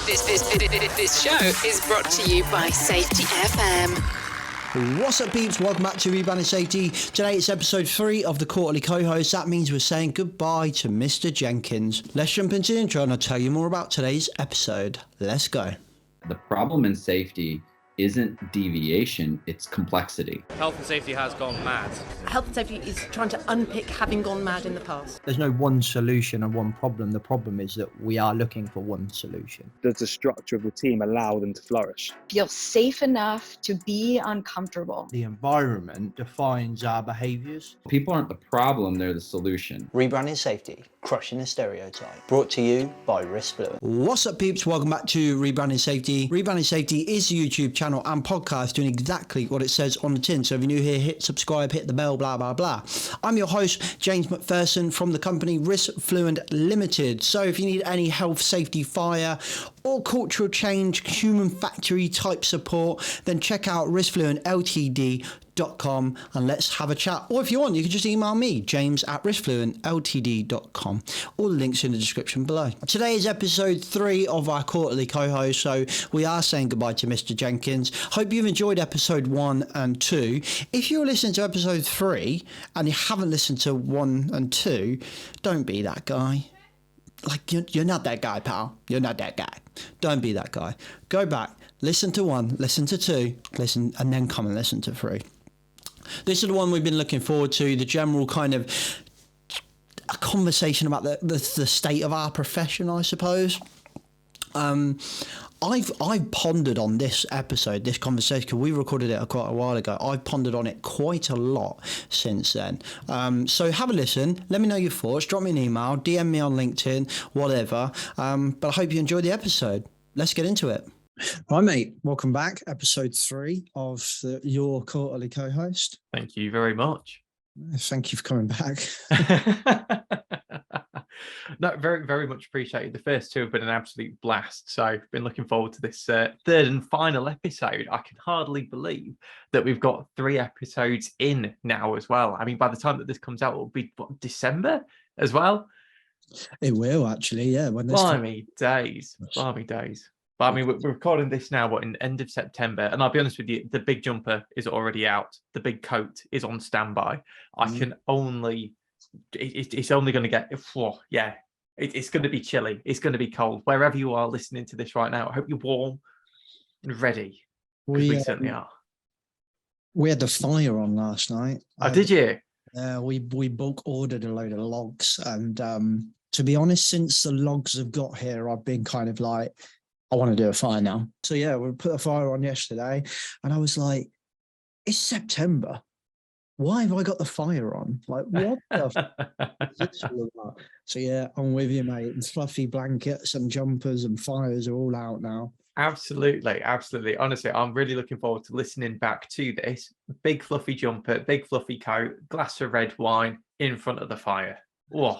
This show is brought to you by Safety FM. What's up, peeps? Welcome back to Rebranding Safety. Today it's episode 3 of the quarterly co-host. That means we're saying goodbye to Mr. Jenkins. Let's jump into the intro and I'll tell you more about today's episode. Let's go. The problem in safety isn't deviation, it's complexity. Health and safety has gone mad. Health and safety is trying to unpick having gone mad in the past. There's no one solution and one problem. The problem is that we are looking for one solution. Does the structure of the team allow them to flourish? Feel safe enough to be uncomfortable. The environment defines our behaviours. People aren't the problem, they're the solution. Rebranding Safety, crushing the stereotype. Brought to you by Risk-Fluent. What's up, peeps? Welcome back to Rebranding Safety. Rebranding Safety is the YouTube channel and podcast doing exactly what it says on the tin. So if you're new here, hit subscribe, hit the bell, blah, blah, blah. I'm your host, James MacPherson, from the company Risk-Fluent Limited. So if you need any health, safety, fire, or cultural change, human factory type support, then check out riskfluentltd.com and let's have a chat. Or if you want, you can just email me, james@riskfluentltd.com. All the links in the description below. Today is episode 3 of our quarterly co-host, so we are saying goodbye to Mr. Jenkins. Hope you've enjoyed episode 1 and 2. If you're listening to episode 3 and you haven't listened to 1 and 2, don't be that guy. Like, you're not that guy, pal. You're not that guy. Don't be that guy. Go back, listen to 1, listen to 2, listen, and then come and listen to 3. This is the one we've been looking forward to, the general kind of a conversation about the state of our profession, I suppose. I've pondered on this episode, this conversation, because we recorded it quite a while ago. I've pondered on it quite a lot since then. So have a listen. Let me know your thoughts. Drop me an email. DM me on LinkedIn, whatever. But I hope you enjoyed the episode. Let's get into it. Right, mate. Welcome back. Episode 3 of your quarterly co-host. Thank you very much. Thank you for coming back. No, very, very much appreciated. The first 2 have been an absolute blast. So I've been looking forward to this 3rd and final episode. I can hardly believe that we've got 3 episodes in now as well. I mean, by the time that this comes out, it'll be December as well. It will actually, yeah. When this Blimey days. But I mean, we're recording this now, in end of September, and I'll be honest with you, the big jumper is already out. The big coat is on standby. I can only, it's only going to get, it's going to be chilly. It's going to be cold. Wherever you are listening to this right now, I hope you're warm and ready. We certainly are. We had the fire on last night. Oh, did you? We bulk ordered a load of logs, and to be honest, since the logs have got here, I've been kind of like, I want to do a fire now. So yeah, we put a fire on yesterday and I was like, it's September. Why have I got the fire on? Like, what the is this all about? So yeah, I'm with you, mate. And fluffy blankets and jumpers and fires are all out now. Absolutely. Honestly, I'm really looking forward to listening back to this. Big fluffy jumper, big fluffy coat, glass of red wine in front of the fire. Whoa.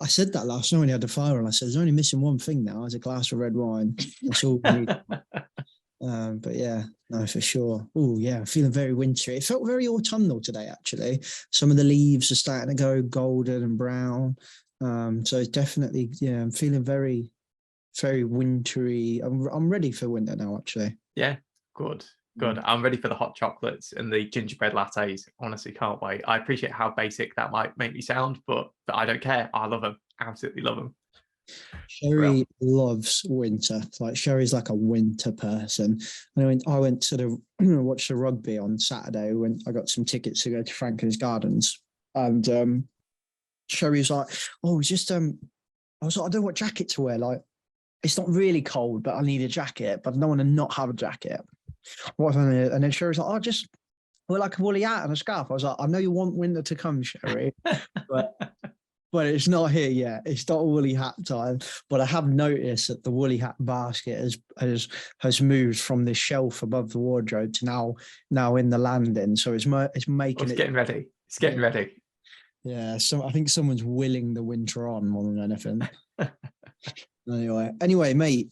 I said that last night when he had the fire on. I said, there's only missing one thing now. It's a glass of red wine. That's all we need. But yeah, no, for sure. Oh, yeah, I'm feeling very wintry. It felt very autumnal today, actually. Some of the leaves are starting to go golden and brown. So it's definitely, yeah, I'm feeling very, very wintry. I'm ready for winter now, actually. Yeah, good. I'm ready for the hot chocolates and the gingerbread lattes. Honestly, can't wait. I appreciate how basic that might make me sound, but I don't care. I love them. Absolutely love them. Sherry loves winter. Like, Sherry's like a winter person. And I went to the watch the rugby on Saturday when I got some tickets to go to Franklin's Gardens. And Sherry was like, oh, it's just I was like, I don't know what jacket to wear. Like, it's not really cold, but I need a jacket, but I don't want to not have a jacket. And then Sherry's like, just wear like a woolly hat and a scarf. I was like, I know you want winter to come, Sherry, but it's not here yet. It's not woolly hat time. But I have noticed that the woolly hat basket has moved from this shelf above the wardrobe to now in the landing. So it's making it. Getting ready. It's getting ready. Yeah. So I think someone's willing the winter on more than anything. Anyway, mate,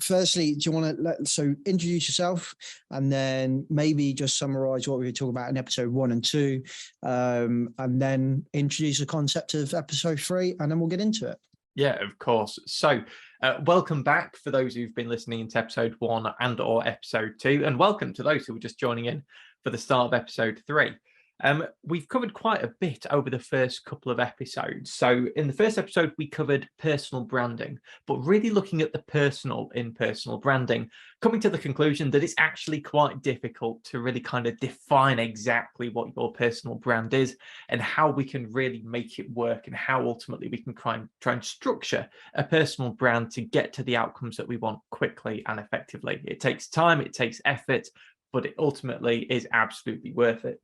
firstly, do you want to introduce yourself and then maybe just summarize what we were talking about in episode 1 and 2, and then introduce the concept of episode 3, and then we'll get into it. Yeah, of course. So welcome back for those who've been listening to episode 1 and or episode 2, and welcome to those who are just joining in for the start of episode 3. We've covered quite a bit over the first couple of episodes. So in the first episode, we covered personal branding, but really looking at the personal in personal branding, coming to the conclusion that it's actually quite difficult to really kind of define exactly what your personal brand is and how we can really make it work, and how ultimately we can try and structure a personal brand to get to the outcomes that we want quickly and effectively. It takes time, it takes effort, but it ultimately is absolutely worth it.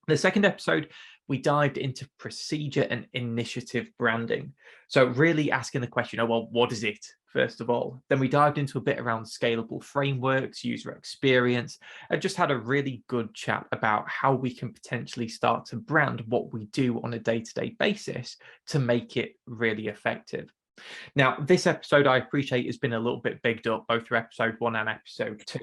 The second episode, we dived into procedure and initiative branding. So really asking the question, oh, well, what is it, first of all? Then we dived into a bit around scalable frameworks, user experience, and just had a really good chat about how we can potentially start to brand what we do on a day-to-day basis to make it really effective. Now, this episode, I appreciate, has been a little bit bigged up, both through episode 1 and episode 2.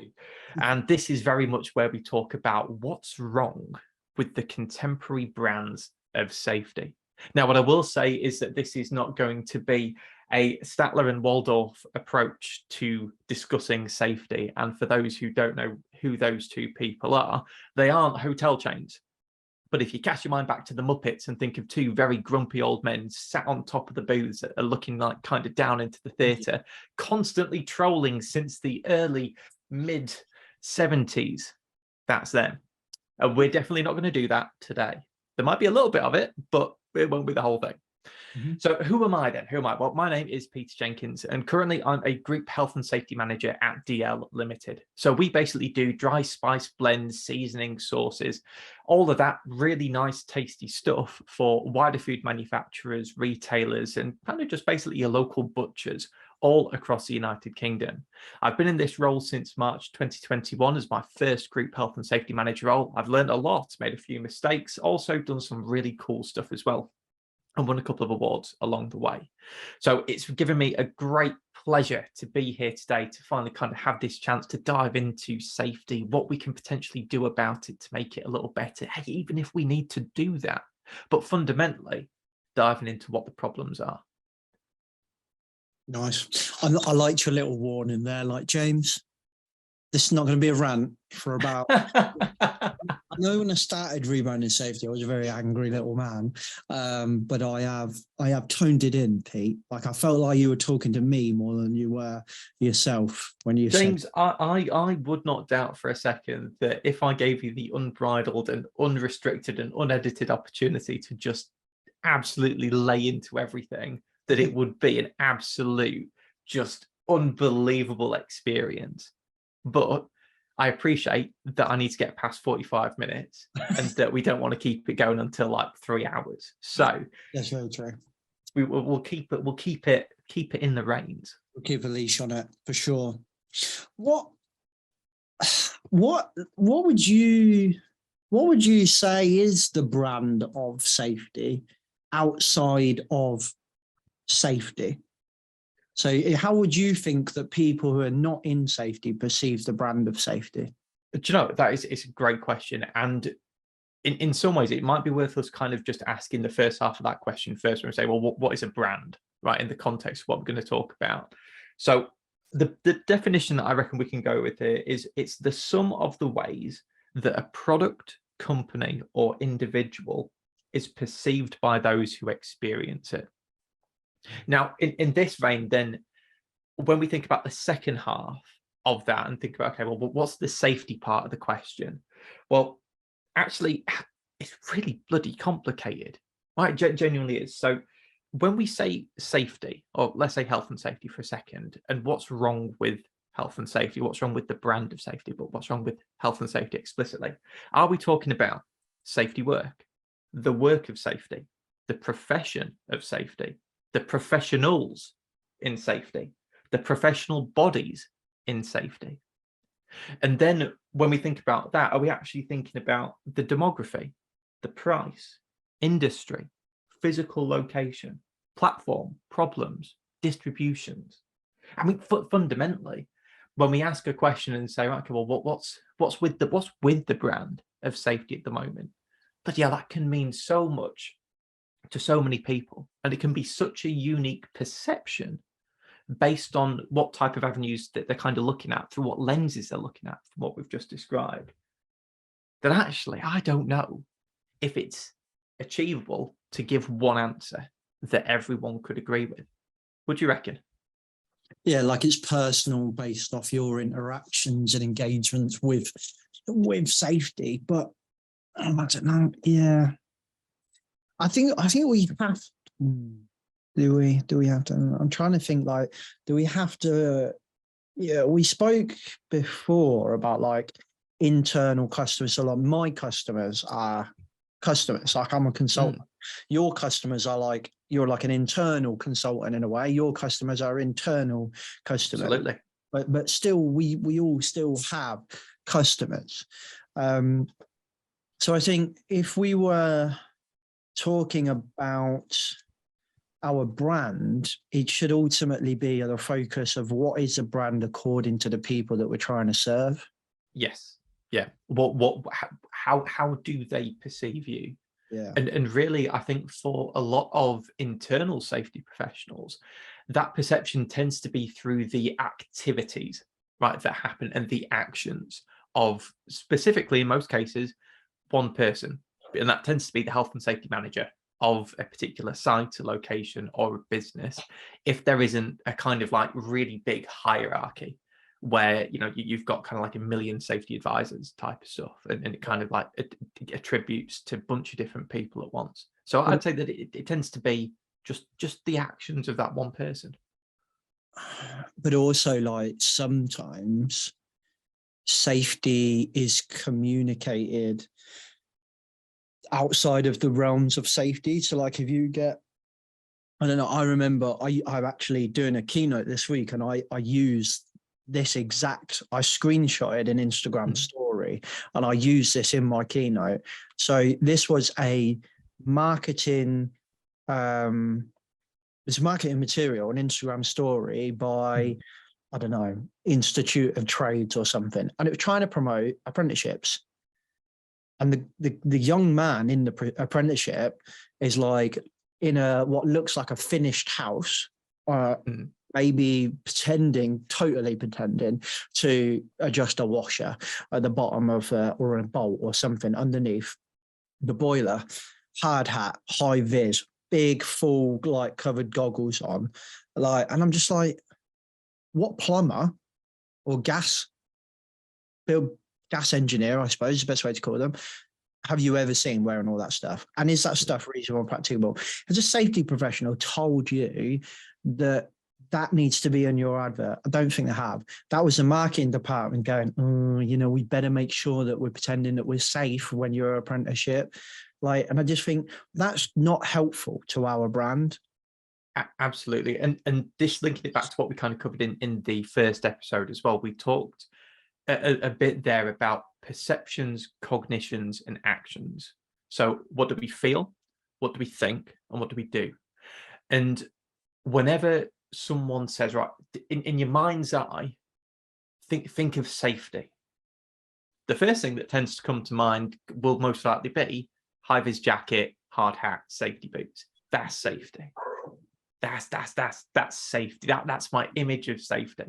And this is very much where we talk about what's wrong with the contemporary brands of safety. Now, what I will say is that this is not going to be a Statler and Waldorf approach to discussing safety. And for those who don't know who those two people are, they aren't hotel chains. But if you cast your mind back to the Muppets and think of two very grumpy old men sat on top of the booths that are looking like kind of down into the theatre, constantly trolling since the early mid 70s, that's them. And we're definitely not going to do that today. There might be a little bit of it, but it won't be the whole thing. Mm-hmm. So who am I then? Who am I? Well, my name is Peter Jenkins, and currently I'm a group health and safety manager at DL Limited. So we basically do dry spice blends, seasoning, sauces, all of that really nice, tasty stuff for wider food manufacturers, retailers, and kind of just basically your local butchers all across the United Kingdom. I've been in this role since March 2021 as my first group health and safety manager role. I've learned a lot, made a few mistakes, also done some really cool stuff as well, and won a couple of awards along the way. So it's given me a great pleasure to be here today to finally kind of have this chance to dive into safety, what we can potentially do about it to make it a little better, hey, even if we need to do that, but fundamentally diving into what the problems are. Nice. I liked your little warning there, like, James, this is not going to be a rant for about... I know when I started Rebranding Safety, I was a very angry little man, but I have toned it in, Pete. Like, I felt like you were talking to me more than you were yourself when you James, said... I would not doubt for a second that if I gave you the unbridled and unrestricted and unedited opportunity to just absolutely lay into everything, that it would be an absolute, just unbelievable experience. But I appreciate that I need to get past 45 minutes and that we don't want to keep it going until like 3 hours. So that's very true. We'll keep it in the reins. We'll keep a leash on it for sure. What would you say is the brand of safety outside of safety? So how would you think that people who are not in safety perceive the brand of safety? Do you know, it's a great question. And in some ways, it might be worth us kind of just asking the first half of that question first when we say, well, what is a brand, right, in the context of what we're going to talk about? So the definition that I reckon we can go with here is it's the sum of the ways that a product, company, or individual is perceived by those who experience it. Now, in this vein, then, when we think about the second half of that and think about, okay, well, what's the safety part of the question? Well, actually, it's really bloody complicated, right? Genuinely is. So when we say safety, or let's say health and safety for a second, and what's wrong with health and safety, what's wrong with the brand of safety, but what's wrong with health and safety explicitly? Are we talking about safety work, the work of safety, the profession of safety, the professionals in safety, the professional bodies in safety? And then when we think about that, are we actually thinking about the demography, the price, industry, physical location, platform, problems, distributions? I mean, fundamentally, when we ask a question and say, okay, well, what's with the brand of safety at the moment? But yeah, that can mean so much to so many people, and it can be such a unique perception based on what type of avenues that they're kind of looking at, through what lenses they're looking at, from what we've just described, that actually I don't know if it's achievable to give one answer that everyone could agree with. Would you reckon? Yeah, like it's personal based off your interactions and engagements with safety. But I don't know. Yeah, I think we have. Do we have to? I'm trying to think. Like, do we have to? Yeah, we spoke before about like internal customers. So like my customers are customers. Like I'm a consultant. Your customers are like, you're like an internal consultant in a way. Your customers are internal customers. Absolutely. But still, we all still have customers. So I think if we were talking about our brand, it should ultimately be the focus of what is a brand according to the people that we're trying to serve. Yes. Yeah. How do they perceive you? Yeah. And really, I think for a lot of internal safety professionals, that perception tends to be through the activities, right, that happen, and the actions of, specifically in most cases, one person. And that tends to be the health and safety manager of a particular site, a location, or a business, if there isn't a kind of like really big hierarchy where, you know, you've got kind of like a million safety advisors type of stuff, and it kind of like it attributes to a bunch of different people at once. So I'd say that it tends to be just the actions of that one person. But also, like, sometimes safety is communicated outside of the realms of safety. So like if you get, I don't know, I remember I'm actually doing a keynote this week, and I used this exact, I screenshotted an Instagram story, and I used this in my keynote. So this was a marketing, it's marketing material, an Instagram story by, I don't know, Institute of Trades or something. And it was trying to promote apprenticeships. And the young man in the apprenticeship is like in a what looks like a finished house, maybe totally pretending to adjust a washer at the bottom of or a bolt or something underneath the boiler. Hard hat, high vis, big full like covered goggles on, like, and I'm just like, what plumber or gas engineer, I suppose is the best way to call them, have you ever seen wearing all that stuff? And is that stuff reasonable and practicable? Has a safety professional told you that that needs to be in your advert? I don't think they have. That was the marketing department going, you know, we better make sure that we're pretending that we're safe when you're an apprenticeship. Like, and I just think that's not helpful to our brand. Absolutely. And this, linking it back to what we kind of covered in the first episode as well, we talked a bit there about perceptions, cognitions, and actions. So what do we feel? What do we think? And what do we do? And whenever someone says, right, in your mind's eye, think of safety, the first thing that tends to come to mind will most likely be high-vis jacket, hard hat, safety boots. That's safety. That's safety. That's my image of safety.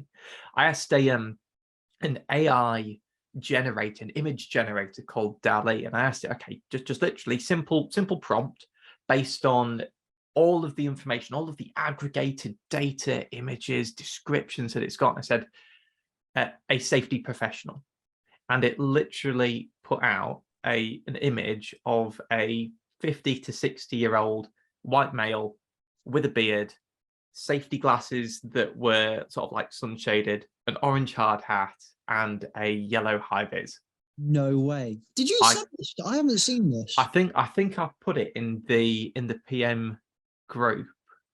I asked an AI generator, an image generator called DALL-E, and I asked it, okay, just literally simple prompt based on all of the information, all of the aggregated data, images, descriptions that it's got. And I said, a safety professional, and it literally put out an image of a 50 to 60-year-old white male with a beard, safety glasses that were sort of like sunshaded, an orange hard hat, and a yellow high vis. No way. Did you send this? I haven't seen this. I think I put it in the PM group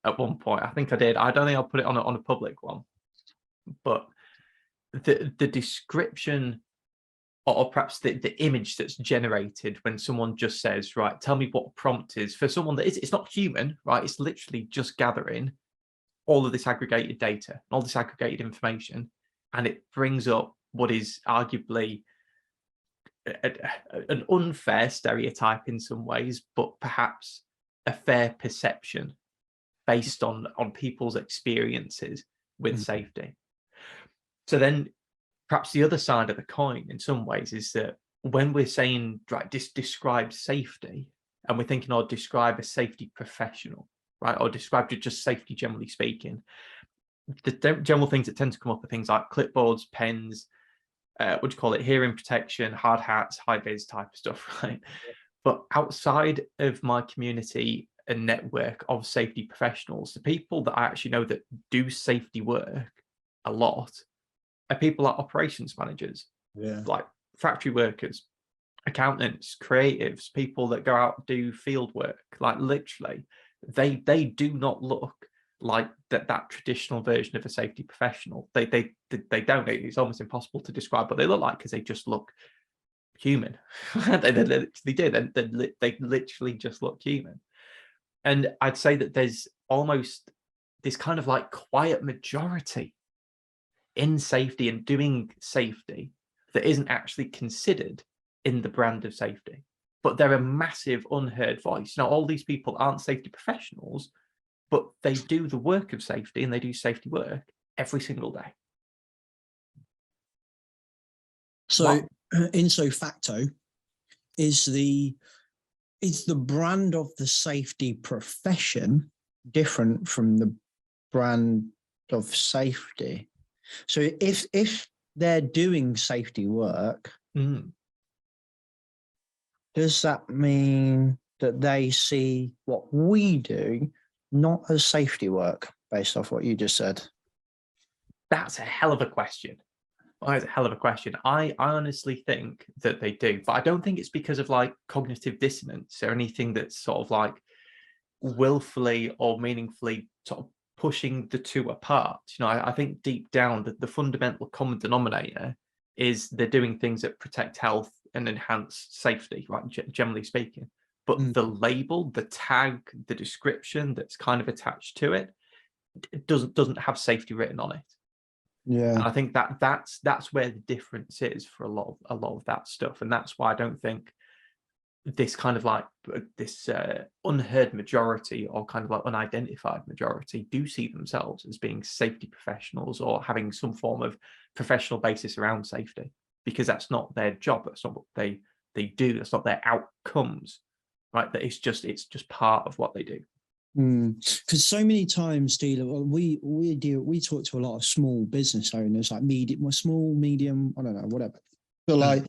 at one point. I think I did. I don't think I'll put it on a public one. But the description, or perhaps the image that's generated when someone just says, right, tell me what a prompt is, for someone that it's not human, right? It's literally just gathering all of this aggregated data, all this aggregated information, and it brings up what is arguably an unfair stereotype in some ways, but perhaps a fair perception based on people's experiences with safety. So then perhaps the other side of the coin in some ways is that when we're saying, right, describe safety, and we're thinking, or describe a safety professional, right, or describe just safety generally speaking, the general things that tend to come up are things like clipboards, pens, what do you call it, hearing protection, hard hats, high vis type of stuff, right? But outside of my community and network of safety professionals, the people that I actually know that do safety work a lot are people like operations managers, like factory workers, accountants, creatives, people that go out and do field work. Like literally, they do not look like that traditional version of a safety professional. They don't. It's almost impossible to describe what they look like because they just look human. they do. They literally just look human. And I'd say that there's almost this kind of like quiet majority in safety and doing safety that isn't actually considered in the brand of safety, but they're a massive unheard voice. Now, all these people aren't safety professionals, but they do the work of safety and they do safety work every single day. So, ipso facto, is the brand of the safety profession different from the brand of safety? So if they're doing safety work, does that mean that they see what we do not as safety work based off what you just said? That's a hell of a question. That's a hell of a question. I honestly think that they do, but I don't think it's because of like cognitive dissonance or anything that's sort of like willfully or meaningfully sort of pushing the two apart. You know, I think deep down that the fundamental common denominator is they're doing things that protect health and enhance safety, right? Generally speaking. But the label, the tag, the description that's kind of attached to it, doesn't have safety written on it. Yeah, and I think that's where the difference is for a lot of that stuff, and that's why I don't think this kind of like this unheard majority or kind of like unidentified majority do see themselves as being safety professionals or having some form of professional basis around safety, because that's not their job. That's not what they do. That's not their outcomes, right? That it's just part of what they do. Because so many times, Dealer, we talk to a lot of small business owners, like small, medium, I don't know, whatever. But like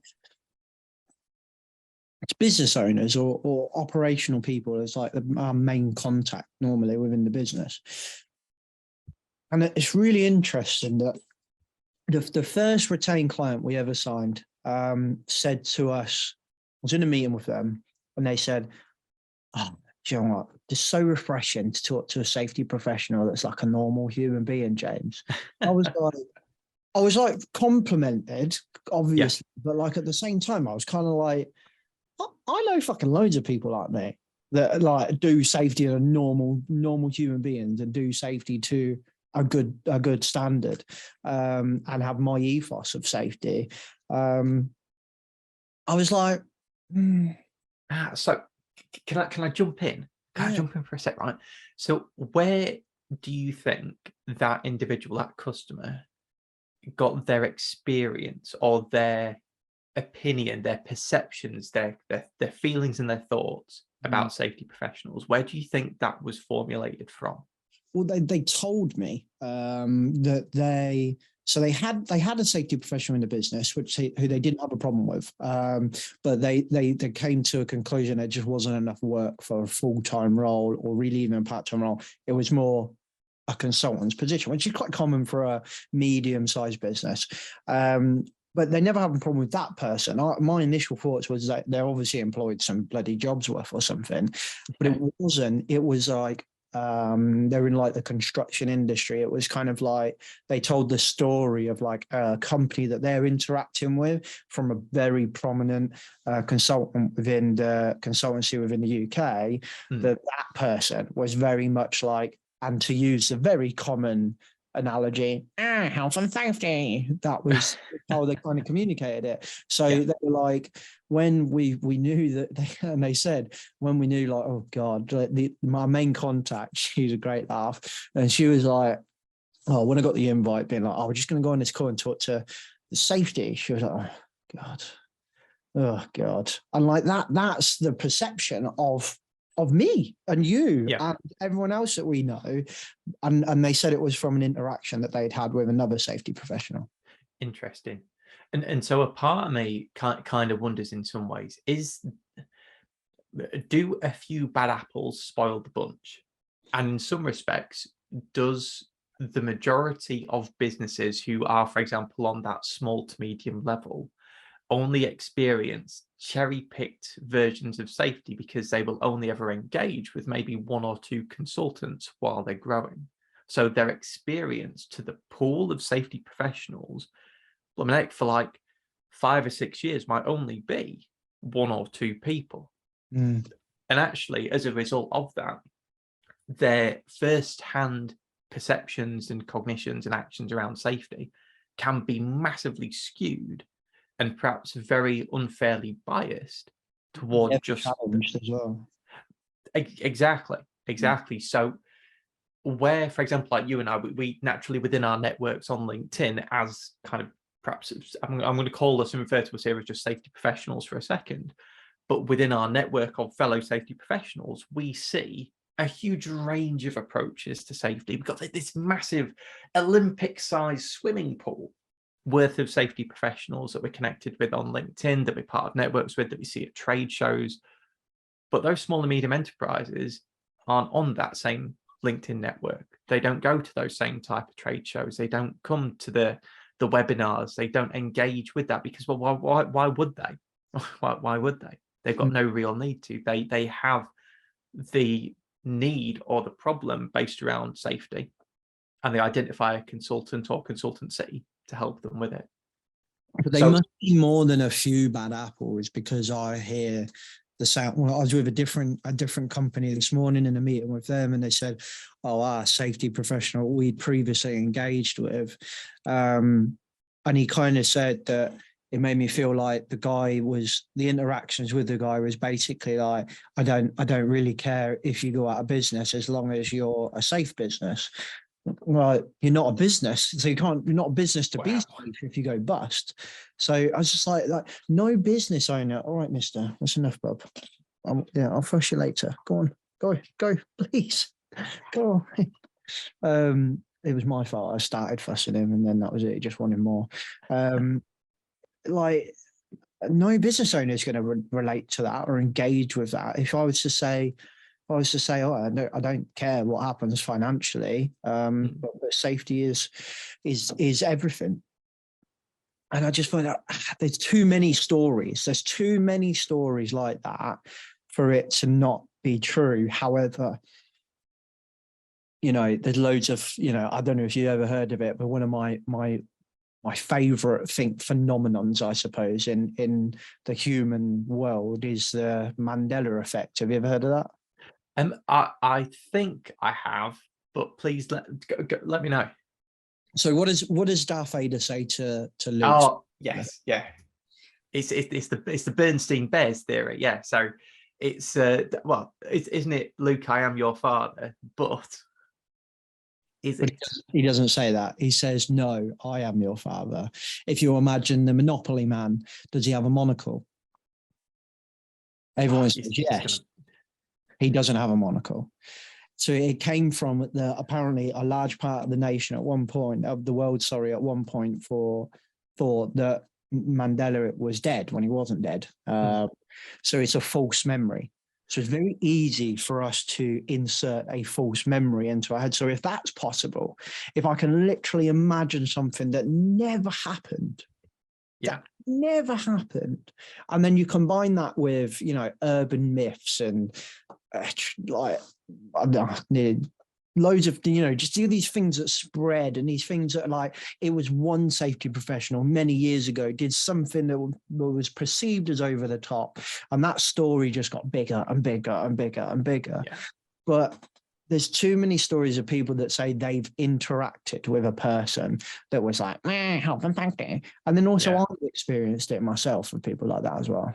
it's business owners or operational people as like our main contact normally within the business. And it's really interesting that the first retained client we ever signed said to us, I was in a meeting with them, and they said, "Oh, do you know what? It's so refreshing to talk to a safety professional that's like a normal human being, James." I was like complimented, obviously, but like at the same time, I was kind of like, I know fucking loads of people like me that like do safety as a normal human beings and do safety to a good standard, and have my ethos of safety. I was like, So can I jump in? Can I jump in for a sec, right? So where do you think that individual, that customer, got their experience or their opinion, their perceptions, their feelings and their thoughts about safety professionals? Where do you think that was formulated from? Well, they told me that they had a safety professional in the business, who they didn't have a problem with, but they came to a conclusion there just wasn't enough work for a full-time role or really even a part-time role. It was more a consultant's position, which is quite common for a medium-sized business. But they never had a problem with that person. My initial thoughts was that they're obviously employed some bloody jobs worth or something, but it wasn't. It was like they're in like the construction industry. It was kind of like they told the story of like a company that they're interacting with from a very prominent consultant within the consultancy within the UK. That person was very much like, and to use the very common analogy, health and safety. That was how they kind of communicated it. So Yeah. they were like, when we knew that, they said, when we knew, like, oh God, my main contact, she's a great laugh. And she was like, oh, when I got the invite, being like, oh, we're just going to go on this call and talk to the safety. She was like, oh God. And like that's the perception of me and you and everyone else that we know. And they said it was from an interaction that they'd had with another safety professional. Interesting. And so a part of me kind of wonders in some ways, do a few bad apples spoil the bunch? And in some respects, does the majority of businesses who are, for example, on that small to medium level, only experience cherry-picked versions of safety because they will only ever engage with maybe one or two consultants while they're growing? So their experience to the pool of safety professionals, for like 5 or 6 years, might only be one or two people. And actually, as a result of that, their first-hand perceptions and cognitions and actions around safety can be massively skewed and perhaps very unfairly biased towards just challenged as well. Exactly. So where, for example, like you and I, we naturally within our networks on LinkedIn, as kind of perhaps I'm going to call us and refer to us here as just safety professionals for a second, but within our network of fellow safety professionals, we see a huge range of approaches to safety. We've got this massive Olympic-sized swimming pool worth of safety professionals that we're connected with on LinkedIn, that we're part of networks with, that we see at trade shows. But those small and medium enterprises aren't on that same LinkedIn network. They don't go to those same type of trade shows. They don't come to the webinars. They don't engage with that because, well, why would they? Why would they? They've got no real need to. They have the need or the problem based around safety, and they identify a consultant or consultancy to help them with it. But they must be more than a few bad apples, because I hear the sound. Well, I was with a different company this morning in a meeting with them, and they said, oh, our safety professional we'd previously engaged with, and he kind of said that it made me feel like the interactions with the guy was basically like, I don't really care if you go out of business as long as you're a safe business. Well, you're not a business, so you're not a business to be safe if you go bust. So I was just like no business owner. All right, mister, that's enough, Bob. I'll fuss you later. Go on, go, please, go on. It was my fault. I started fussing him, and then that was it. He just wanted more. Like, no business owner is going to relate to that or engage with that. If I was to say, oh, I don't care what happens financially, but safety is everything. And I just find out there's too many stories. There's too many stories like that for it to not be true. However, there's loads of, I don't know if you ever heard of it, but one of my favorite phenomenons, I suppose, in the human world is the Mandela effect. Have you ever heard of that? I think I have, but please let me know. So what does Darth Vader say to Luke? Oh yes, yeah. It's the Bernstein Bears theory, yeah. So it's isn't it, Luke, I am your father, but he doesn't say that. He says, no, I am your father. If you imagine the Monopoly man, does he have a monocle? Everyone says yes. He doesn't have a monocle. So it came from apparently a large part of the nation at one point, of the world, at one point, thought that Mandela was dead when he wasn't dead. So it's a false memory. So it's very easy for us to insert a false memory into our head. So if that's possible, if I can literally imagine something that never happened, never happened, and then you combine that with, urban myths and loads of, just do these things that spread, and these things that are it was one safety professional many years ago did something that was perceived as over the top, and that story just got bigger and bigger and bigger and bigger. But there's too many stories of people that say they've interacted with a person that was like, help and thank you. And then also I've experienced it myself with people like that as well.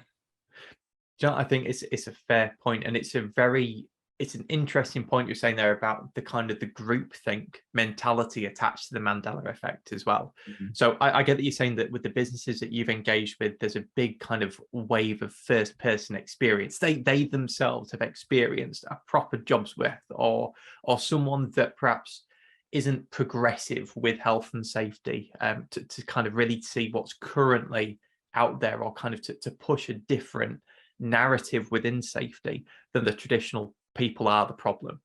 Do you know, I think it's a fair point, and it's an interesting point you're saying there about the kind of the groupthink mentality attached to the Mandela effect as well. Mm-hmm. So I get that you're saying that with the businesses that you've engaged with, there's a big kind of wave of first person experience. They themselves have experienced a proper job's worth, or someone that perhaps isn't progressive with health and safety, to kind of really see what's currently out there, or kind of to push a different narrative within safety than the traditional people are the problem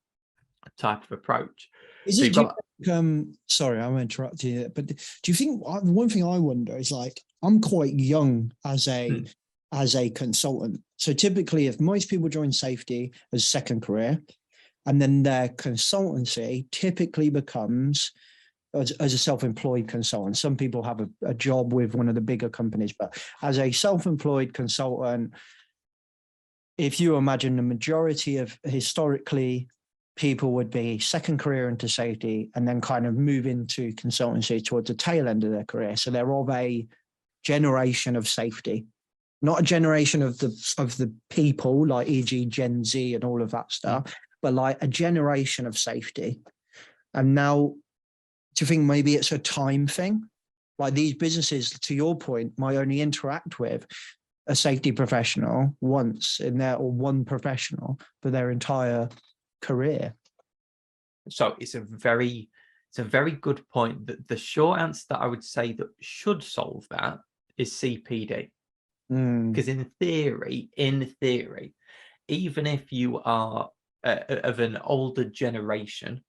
type of approach. Sorry, I'm interrupting you, but do you think, one thing I wonder is, like, I'm quite young as a consultant. So typically, if most people join safety as second career, and then their consultancy typically becomes as a self-employed consultant. Some people have a job with one of the bigger companies, but as a self-employed consultant, if you imagine the majority of historically people would be second career into safety and then kind of move into consultancy towards the tail end of their career. So they're of a generation of safety, not a generation of the people, like e.g. Gen Z and all of that stuff, but like a generation of safety. And now, do you think maybe it's a time thing? Like, these businesses, to your point, might only interact with a safety professional once in their, or one professional for their entire career. So it's a very good point. That the short answer that I would say that should solve that is CPD. Because in theory, even if you are of an older generation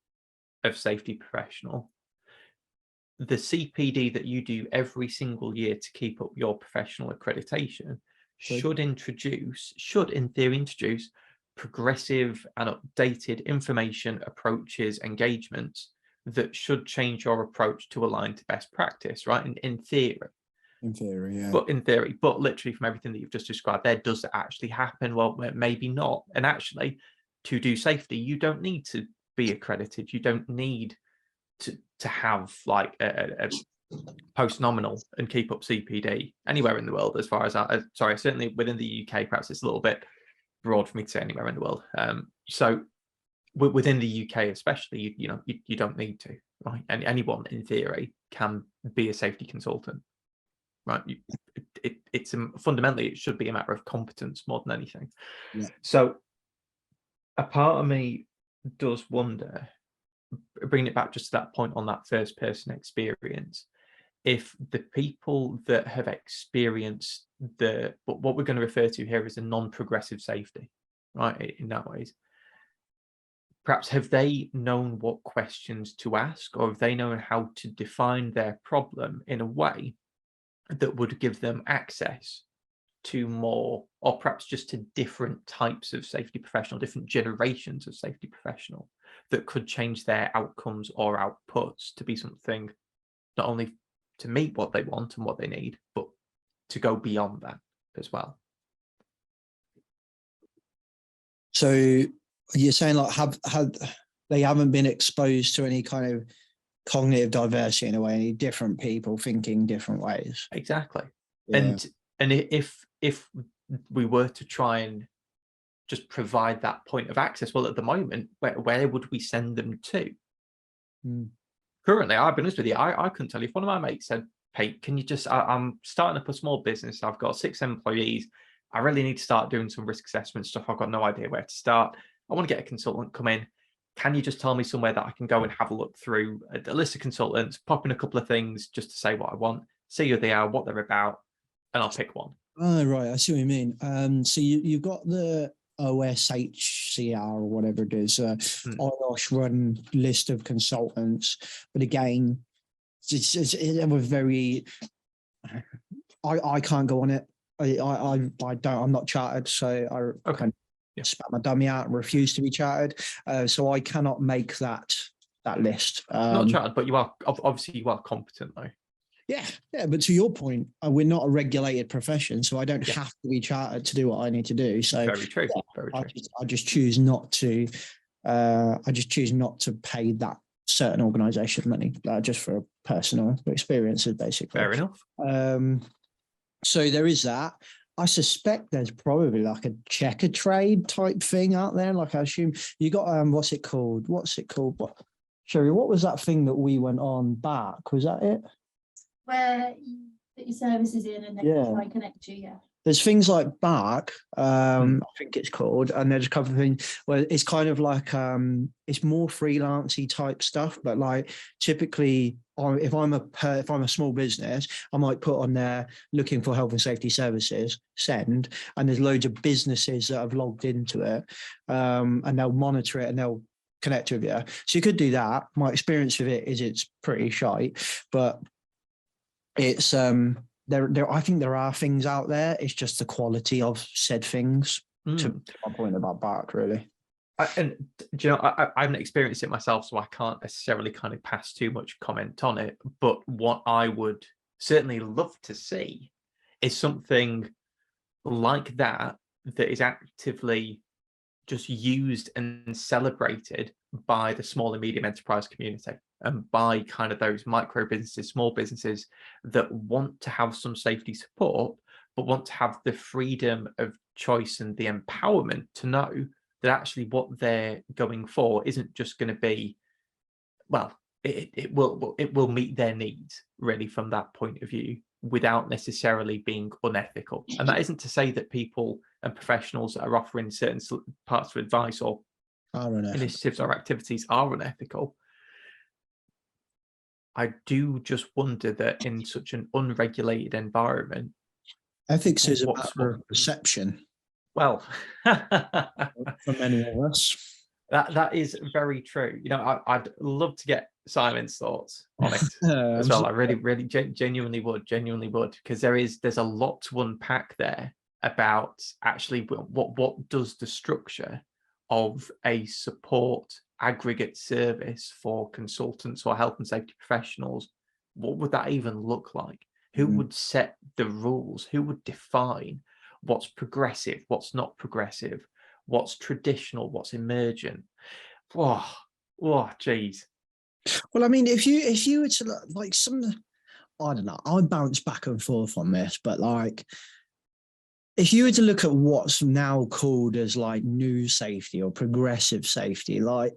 of safety professional, the CPD that you do every single year to keep up your professional accreditation should in theory introduce progressive and updated information, approaches, engagements that should change your approach to align to best practice, right? In theory. In theory, yeah. But literally from everything that you've just described there, does it actually happen? Well, maybe not. And actually, to do safety, you don't need to be accredited. You don't need to have like a post-nominal and keep up CPD anywhere in the world, as far as certainly within the UK, perhaps it's a little bit broad for me to say anywhere in the world. So within the UK especially, you don't need to, right? And anyone in theory can be a safety consultant, right? It's fundamentally, it should be a matter of competence more than anything. Yeah. So a part of me does wonder, bringing it back just to that point on that first person experience, if the people that have experienced what we're going to refer to here as a non-progressive safety, right, in that ways, perhaps have they known what questions to ask, or have they known how to define their problem in a way that would give them access to more, or perhaps just to different types of safety professional, different generations of safety professional, that could change their outcomes or outputs to be something not only to meet what they want and what they need, but to go beyond that as well. So you're saying, like, they haven't been exposed to any kind of cognitive diversity in a way, any different people thinking different ways? Exactly. Yeah. And if we were to try and just provide that point of access, well, at the moment, where would we send them to? Currently, I'll be honest with you, I couldn't tell you. If one of my mates said, Pete, can you just, I'm starting up a small business, I've got 6 employees, I really need to start doing some risk assessment stuff, I've got no idea where to start, I want to get a consultant come in, can you just tell me somewhere that I can go and have a look through a list of consultants, pop in a couple of things just to say what I want, see who they are, what they're about, and I'll pick one. Oh, right, I see what you mean. So you've got the OSHCR or whatever it is, IOSH run list of consultants, but again, it was very, I can't go on it. I don't, I'm not chartered, so I kind of spat my dummy out and refuse to be chartered, so I cannot make that list. Not chartered, but you are obviously you are competent though. Yeah, but to your point, we're not a regulated profession, so I don't have to be chartered to do what I need to do. So very true. I just choose not to I just choose not to pay that certain organisation money, just for personal experiences, basically. Fair enough. So there is that. I suspect there's probably like a checker trade type thing out there. Like, I assume you got what's it called? What, Sherry? What was that thing that we went on back? Was that it? Where you put your services in and then you try and connect you, yeah. There's things like Bark, I think it's called, and there's a couple of things where it's kind of like it's more freelancey type stuff. But like typically, if I'm a small business, I might put on there looking for health and safety services, send, and there's loads of businesses that have logged into it, and they'll monitor it and they'll connect with you. So you could do that. My experience with it is it's pretty shite, but it's I think there are things out there. It's just the quality of said things. To my point about Bark, really. And do you know, I haven't experienced it myself, so I can't necessarily kind of pass too much comment on it. But what I would certainly love to see is something like that is actively just used and celebrated by the small and medium enterprise community, and by kind of those micro businesses, small businesses that want to have some safety support, but want to have the freedom of choice and the empowerment to know that actually what they're going for isn't just going to be, well, it will meet their needs really from that point of view, without necessarily being unethical. And that isn't to say that people and professionals that are offering certain parts of advice or initiatives or activities are unethical. I do just wonder that in such an unregulated environment, ethics is a matter of perception. Well, for many of us, that is very true. You know, I'd love to get Simon's thoughts on it as well. I really genuinely would, because there's a lot to unpack there about actually what does the structure of a support aggregate service for consultants or health and safety professionals, what would that even look like? Who would set the rules? Who would define what's progressive, what's not progressive, what's traditional, what's emergent? Geez. Well, I mean, if you were to like I don't know, I bounce back and forth on this, but like, if you were to look at what's now called as like new safety or progressive safety, like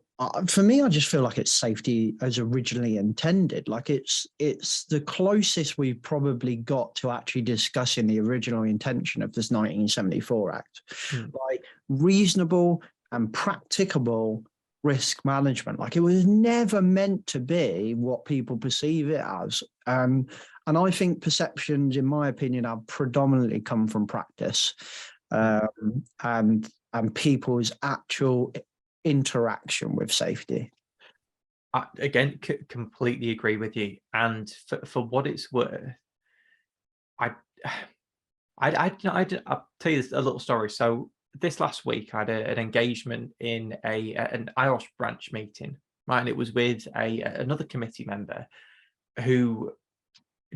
for me, I just feel like it's safety as originally intended. Like it's the closest we've probably got to actually discussing the original intention of this 1974 Act. Like reasonable and practicable risk management. Like it was never meant to be what people perceive it as. And I think perceptions, in my opinion, have predominantly come from practice, and people's actual interaction with safety. I, again, completely agree with you. And for what it's worth, I'll tell you a little story. So this last week, I had an engagement in an IOSH branch meeting, right? And it was with another committee member who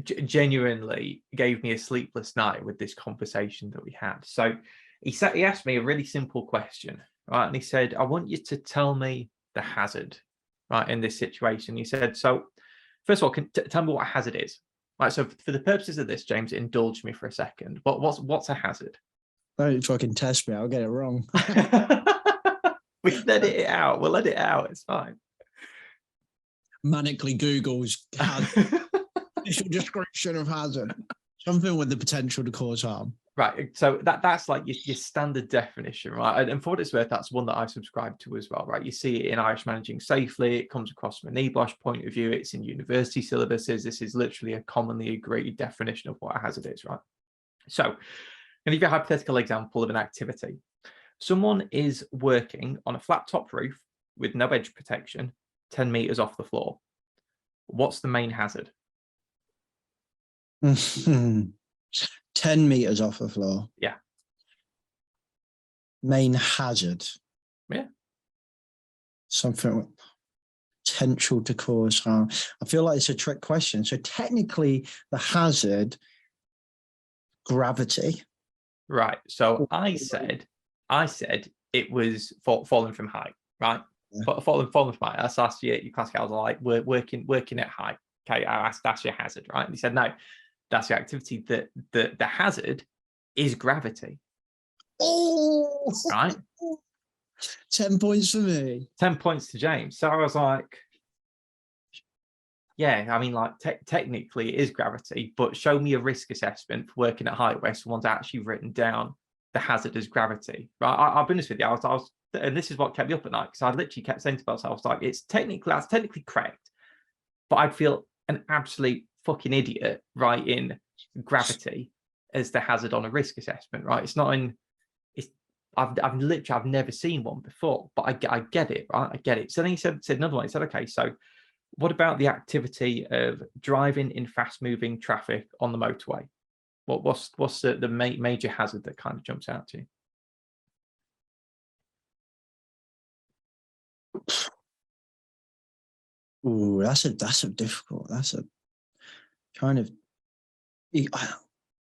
genuinely gave me a sleepless night with this conversation that we had. So he asked me a really simple question, right? And he said, I want you to tell me the hazard, right, in this situation. He said, so first of all, tell me what a hazard is. Right, so for the purposes of this, James, indulge me for a second. What's a hazard? Don't fucking test me, I'll get it wrong. We can edit it out. We'll edit it out. It's fine. Manically Google's official description of hazard. Something with the potential to cause harm. Right. So that's like your standard definition, right? And for what it's worth, that's one that I subscribe to as well, right? You see it in Irish Managing Safely. It comes across from an EBOSH point of view. It's in university syllabuses. This is literally a commonly agreed definition of what a hazard is, right? So I'm going to give you a hypothetical example of an activity. Someone is working on a flat top roof with no edge protection, 10 meters off the floor. What's the main hazard? 10 meters off the floor. Yeah. Main hazard. Yeah. Something with potential to cause harm. I feel like it's a trick question. So technically the hazard, gravity. Right. So I said it was falling from height, right? following my last year, your classic, I was like, we're working at height. Okay, I asked, that's your hazard, right? And he said, no, that's your activity. The hazard is gravity. Oh, right? 10 points for me. 10 points to James. So I was like, yeah, I mean, like technically it is gravity, but show me a risk assessment for working at height where someone's actually written down the hazard as gravity, right? I'll be honest with you, I was, and this is what kept me up at night, because I literally kept saying to myself, like, that's technically correct, but I'd feel an absolute fucking idiot writing gravity as the hazard on a risk assessment, right? It's not in. I've never seen one before, but I get it, right? I get it. So then he said another one. He said, okay, so what about the activity of driving in fast-moving traffic on the motorway? What's the major hazard that kind of jumps out to you? Ooh, that's a difficult. That's a kind of.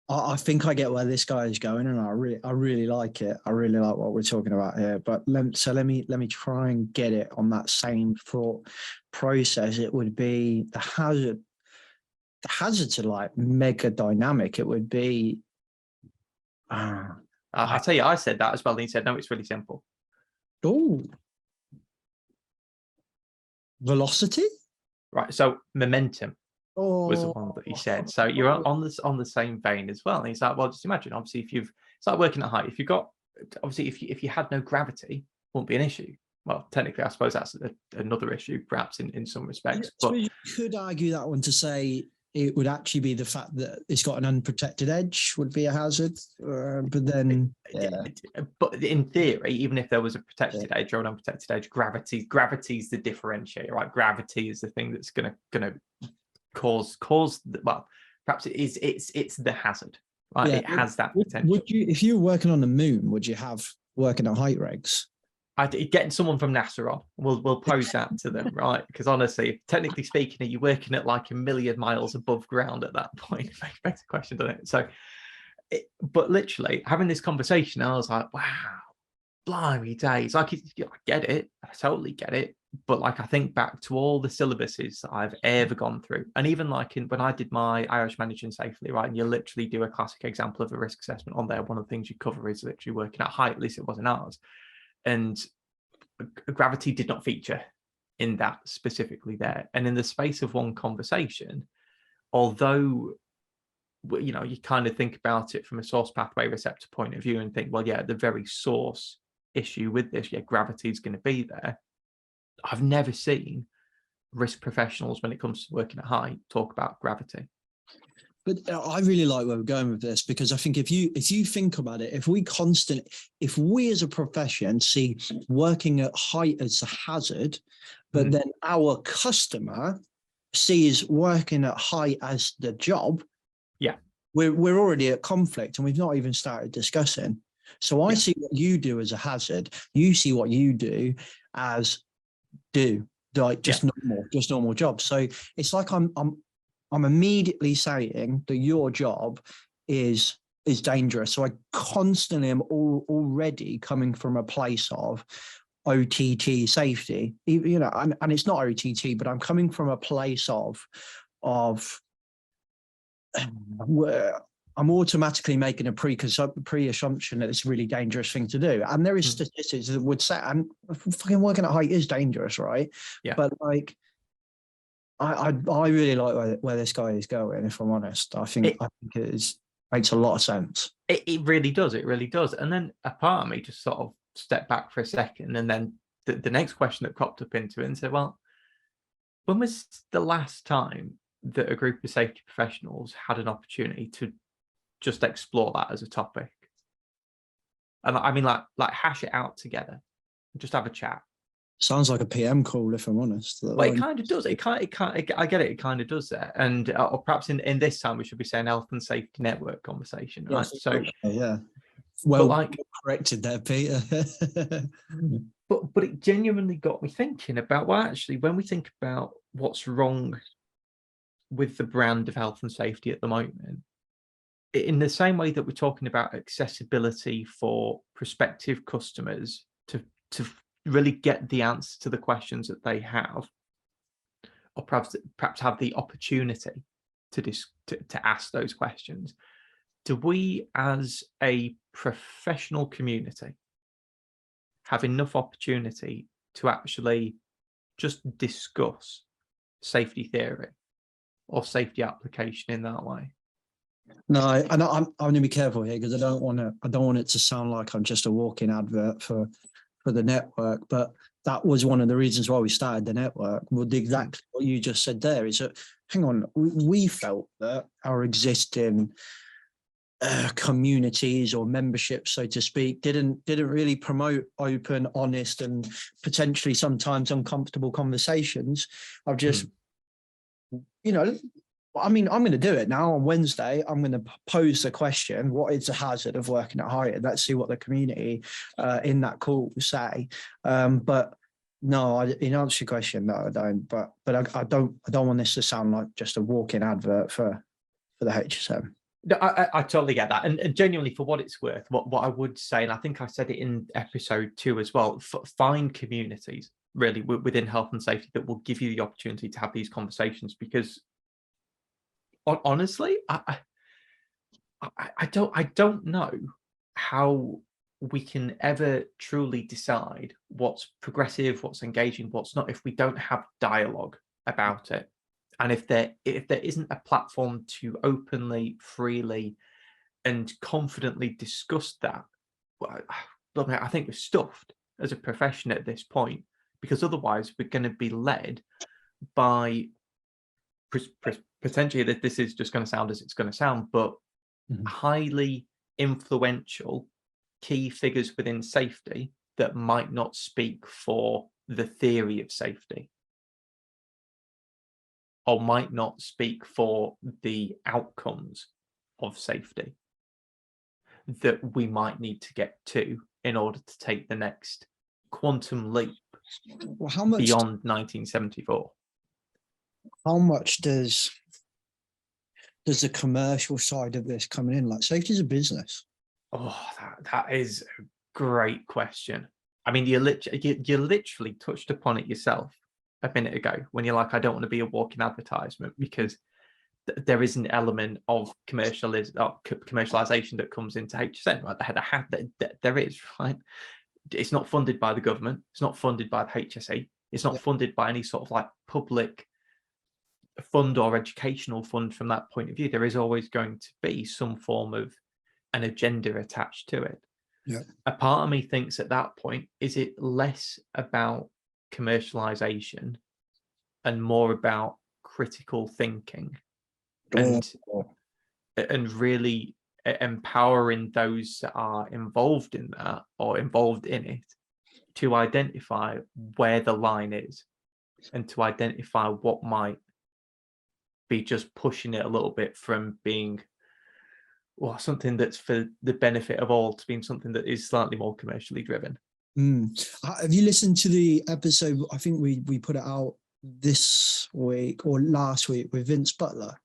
I think I get where this guy is going, and I really like it. I really like what we're talking about here. But let me try and get it on that same thought process. It would be the hazard. The hazards are like mega dynamic. It would be. I'll tell you, I said that as well. And he said, no, it's really simple. Oh. Velocity. Right. So momentum. Was the one that he said. So you're on the same vein as well. And he's like, well, just imagine, obviously, it's like working at height. If you've got, obviously, if you had no gravity, it wouldn't be an issue. Well, technically, I suppose that's another issue, perhaps in some respects. But you could argue that one to say it would actually be the fact that it's got an unprotected edge would be a hazard. But then, but in theory, even if there was a protected edge or an unprotected edge, gravity's the differentiator, right? Gravity is the thing that's gonna cause well, perhaps it's the hazard, right? It has that potential. Would you, if you were working on the moon, would you have working at height regs? Getting someone from NASA on, we'll pose that to them, right? Because honestly, technically speaking, you're working at like 1 million miles above ground at that point. It makes a question, doesn't it? So, but literally having this conversation, I was like, wow, blimey days! Like, I get it, I totally get it. But like, I think back to all the syllabuses that I've ever gone through, and even like when I did my Irish Managing Safely, right, and you literally do a classic example of a risk assessment on there. One of the things you cover is literally working at height. At least it wasn't ours. And gravity did not feature in that specifically there. And in the space of one conversation, although, you know, you kind of think about it from a source pathway receptor point of view and think, well, yeah, the very source issue with this, yeah, gravity is going to be there. I've never seen risk professionals, when it comes to working at height, talk about gravity. But I really like where we're going with this, because I think if you think about it, if we as a profession see working at height as a hazard, but then our customer sees working at height as the job, yeah, we're already at conflict, and we've not even started discussing. So I see what you do as a hazard. You see what you do as just normal jobs. So it's like I'm immediately saying that your job is dangerous. So I constantly am already coming from a place of OTT safety, you know, and it's not OTT, but I'm coming from a place of where I'm automatically making a pre-assumption that it's a really dangerous thing to do. And there is statistics that would say, and fucking working at height is dangerous, right? Yeah. But like, I really like where this guy is going, if I'm honest. I think it makes a lot of sense. It really does. It really does. And then a part of me just sort of stepped back for a second, and then the next question that cropped up into it and said, well, when was the last time that a group of safety professionals had an opportunity to just explore that as a topic? And I mean, like hash it out together, just have a chat. Sounds like a PM call, if I'm honest. Well, it kind of does. I get it. It kind of does that. And or perhaps in this time we should be saying health and safety network conversation, right? Yes, so yeah. Well, like, corrected there, Peter. but it genuinely got me thinking about, well, actually, when we think about what's wrong with the brand of health and safety at the moment, in the same way that we're talking about accessibility for prospective customers to really get the answer to the questions that they have, or perhaps have the opportunity to ask those questions, do we as a professional community have enough opportunity to actually just discuss safety theory or safety application in that way? No, and I'm going to be careful here because I don't want it to sound like I'm just a walking advert for the network. But that was one of the reasons why we started the network. Well, exactly what you just said there is that, hang on, we felt that our existing communities or memberships, so to speak, didn't really promote open, honest, and potentially sometimes uncomfortable conversations of just, I mean, I'm going to do it now on Wednesday. I'm going to pose the question, what is the hazard of working at height? Let's see what the community in that call say. But no, in answer to your question, no, I don't. But I don't want this to sound like just a walking advert for the HSM. No, I totally get that. And genuinely, for what it's worth, what I would say, and I think I said it in episode 2 as well, find communities really within health and safety that will give you the opportunity to have these conversations, because honestly, I don't know how we can ever truly decide what's progressive, what's engaging, what's not, if we don't have dialogue about it. And if there isn't a platform to openly, freely, and confidently discuss that, well, I think we're stuffed as a profession at this point, because otherwise we're going to be led by potentially, that this is just going to sound as it's going to sound, but highly influential key figures within safety that might not speak for the theory of safety, or might not speak for the outcomes of safety that we might need to get to in order to take the next quantum leap beyond 1974. How much does the commercial side of this coming in? Like, safety is a business. Oh, that is a great question. I mean, you literally touched upon it yourself a minute ago when you're like, I don't want to be a walking advertisement, because there is an element of commercialization that comes into HSN, right? There is, right? It's not funded by the government. It's not funded by the HSE. It's not funded by any sort of like public fund or educational fund. From that point of view, there is always going to be some form of an agenda attached to it. Yeah. A part of me thinks at that point, is it less about commercialization and more about critical thinking and really empowering those that are involved in that or involved in it to identify where the line is and to identify what might be just pushing it a little bit from being something that's for the benefit of all to being something that is slightly more commercially driven. Have you listened to the episode? I think we put it out this week or last week with Vince Butler.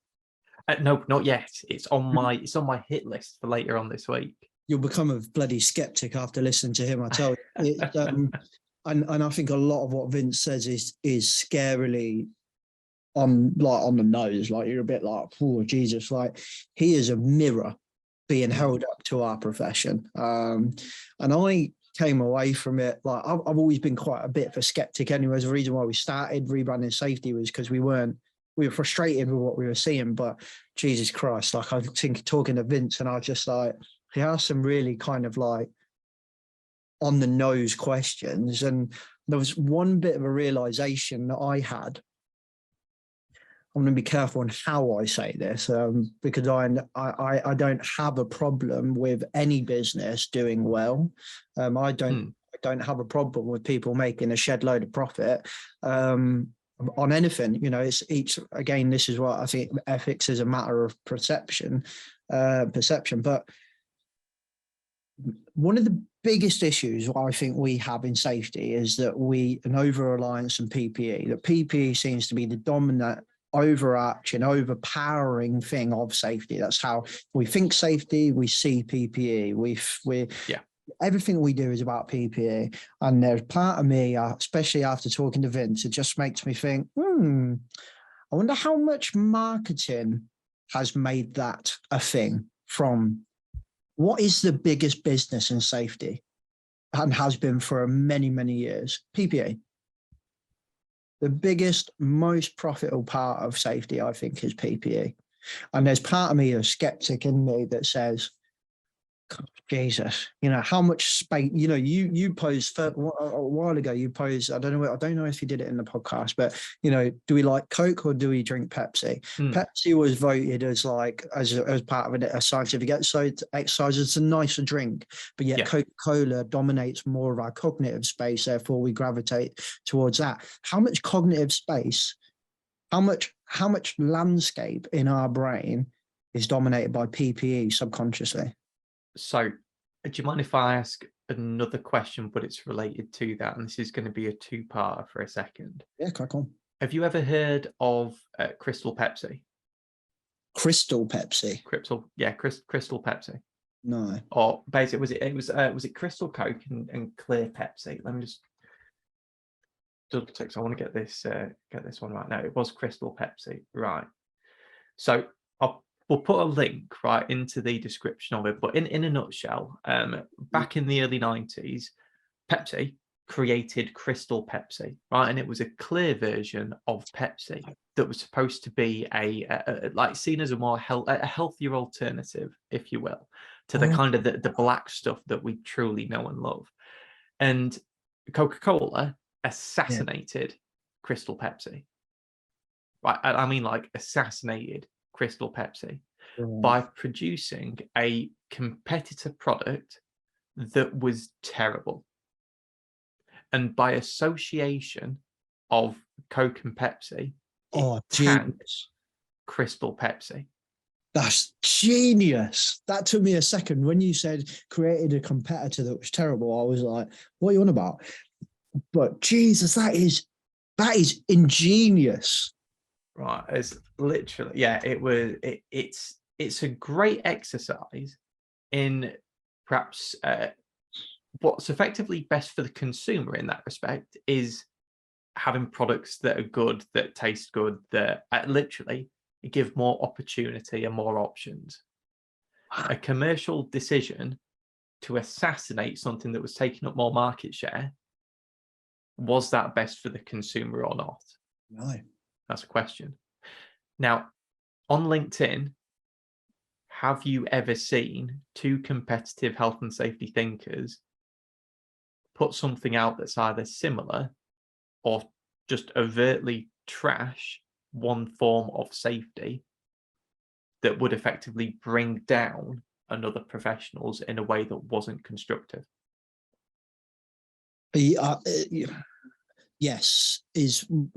No, not yet. It's on my hit list for later on this week. You'll become a bloody skeptic after listening to him, I tell you. And I think a lot of what Vince says is scarily on the nose. Like, you're a bit like, oh Jesus! Like, he is a mirror being held up to our profession. And I came away from it like I've always been quite a bit of a skeptic. Anyways, the reason why we started Rebranding Safety was because we were frustrated with what we were seeing. But Jesus Christ, like, I think talking to Vince, and I just like, he asked some really kind of like on the nose questions, and there was one bit of a realization that I had. I'm going to be careful on how I say this, because I don't have a problem with any business doing well. I don't have a problem with people making a shed load of profit on anything. You know, it's each, again, this is what I think ethics is a matter of perception. But one of the biggest issues I think we have in safety is that an over-reliance on PPE. That PPE seems to be the dominant, overarching, overpowering thing of safety. That's how we think safety. We see PPE. everything we do is about PPE. And there's part of me, especially after talking to Vince, it just makes me think, I wonder how much marketing has made that a thing. From what is the biggest business in safety and has been for many, many years? PPE. The biggest, most profitable part of safety, I think, is PPE. And there's part of me, a skeptic in me, that says, Jesus, how much space, you posed a while ago, you posed, I don't know if you did it in the podcast, but, do we like Coke or do we drink Pepsi? Pepsi was voted as part of a scientific exercise. It's a nicer drink, but yet Coca-Cola dominates more of our cognitive space. Therefore we gravitate towards that. How much cognitive space, how much landscape in our brain is dominated by PPE subconsciously? So, do you mind if I ask another question, but it's related to that? And this is going to be a two-parter for a second. Yeah, crack on. Have you ever heard of Crystal Pepsi? Crystal Pepsi? Crystal Pepsi. No. Or basically, was it Crystal Coke and Clear Pepsi? Let me just double check. So I want to get this one right now. It was Crystal Pepsi, right? So we'll put a link right into the description of it. But in a nutshell, back in the early 90s, Pepsi created Crystal Pepsi, right? And it was a clear version of Pepsi that was supposed to be seen as a more healthier alternative, if you will, to the kind of the black stuff that we truly know and love. And Coca-Cola assassinated Crystal Pepsi, right? I mean, assassinated Crystal Pepsi by producing a competitor product that was terrible. And by association of Coke and Pepsi, tanked Crystal Pepsi. That's genius. That took me a second. When you said created a competitor that was terrible, I was like, what are you on about? But Jesus, that is ingenious. Right, it's literally, it's a great exercise in perhaps what's effectively best for the consumer in that respect is having products that are good, that taste good, that literally give more opportunity and more options. A commercial decision to assassinate something that was taking up more market share, was that best for the consumer or not? No. That's a question. Now, on LinkedIn, have you ever seen two competitive health and safety thinkers put something out that's either similar or just overtly trash one form of safety that would effectively bring down another professionals in a way that wasn't constructive? Yes.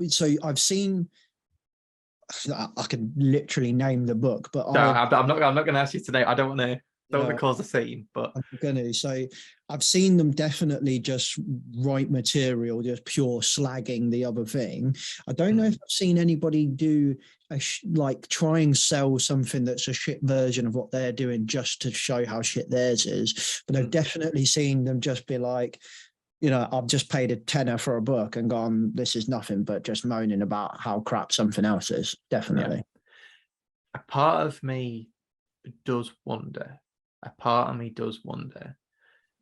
So I've seen, I can literally name the book, but no, I'm not going to ask you today. I don't want to cause a scene, but I'm going to. So I've seen them definitely just write material, just pure slagging the other thing. I don't know if I've seen anybody do try and sell something that's a shit version of what they're doing just to show how shit theirs is. But I've definitely seen them just be like, I've just paid a tenner for a book and gone, this is nothing but just moaning about how crap something else is. Definitely. Yeah. A part of me does wonder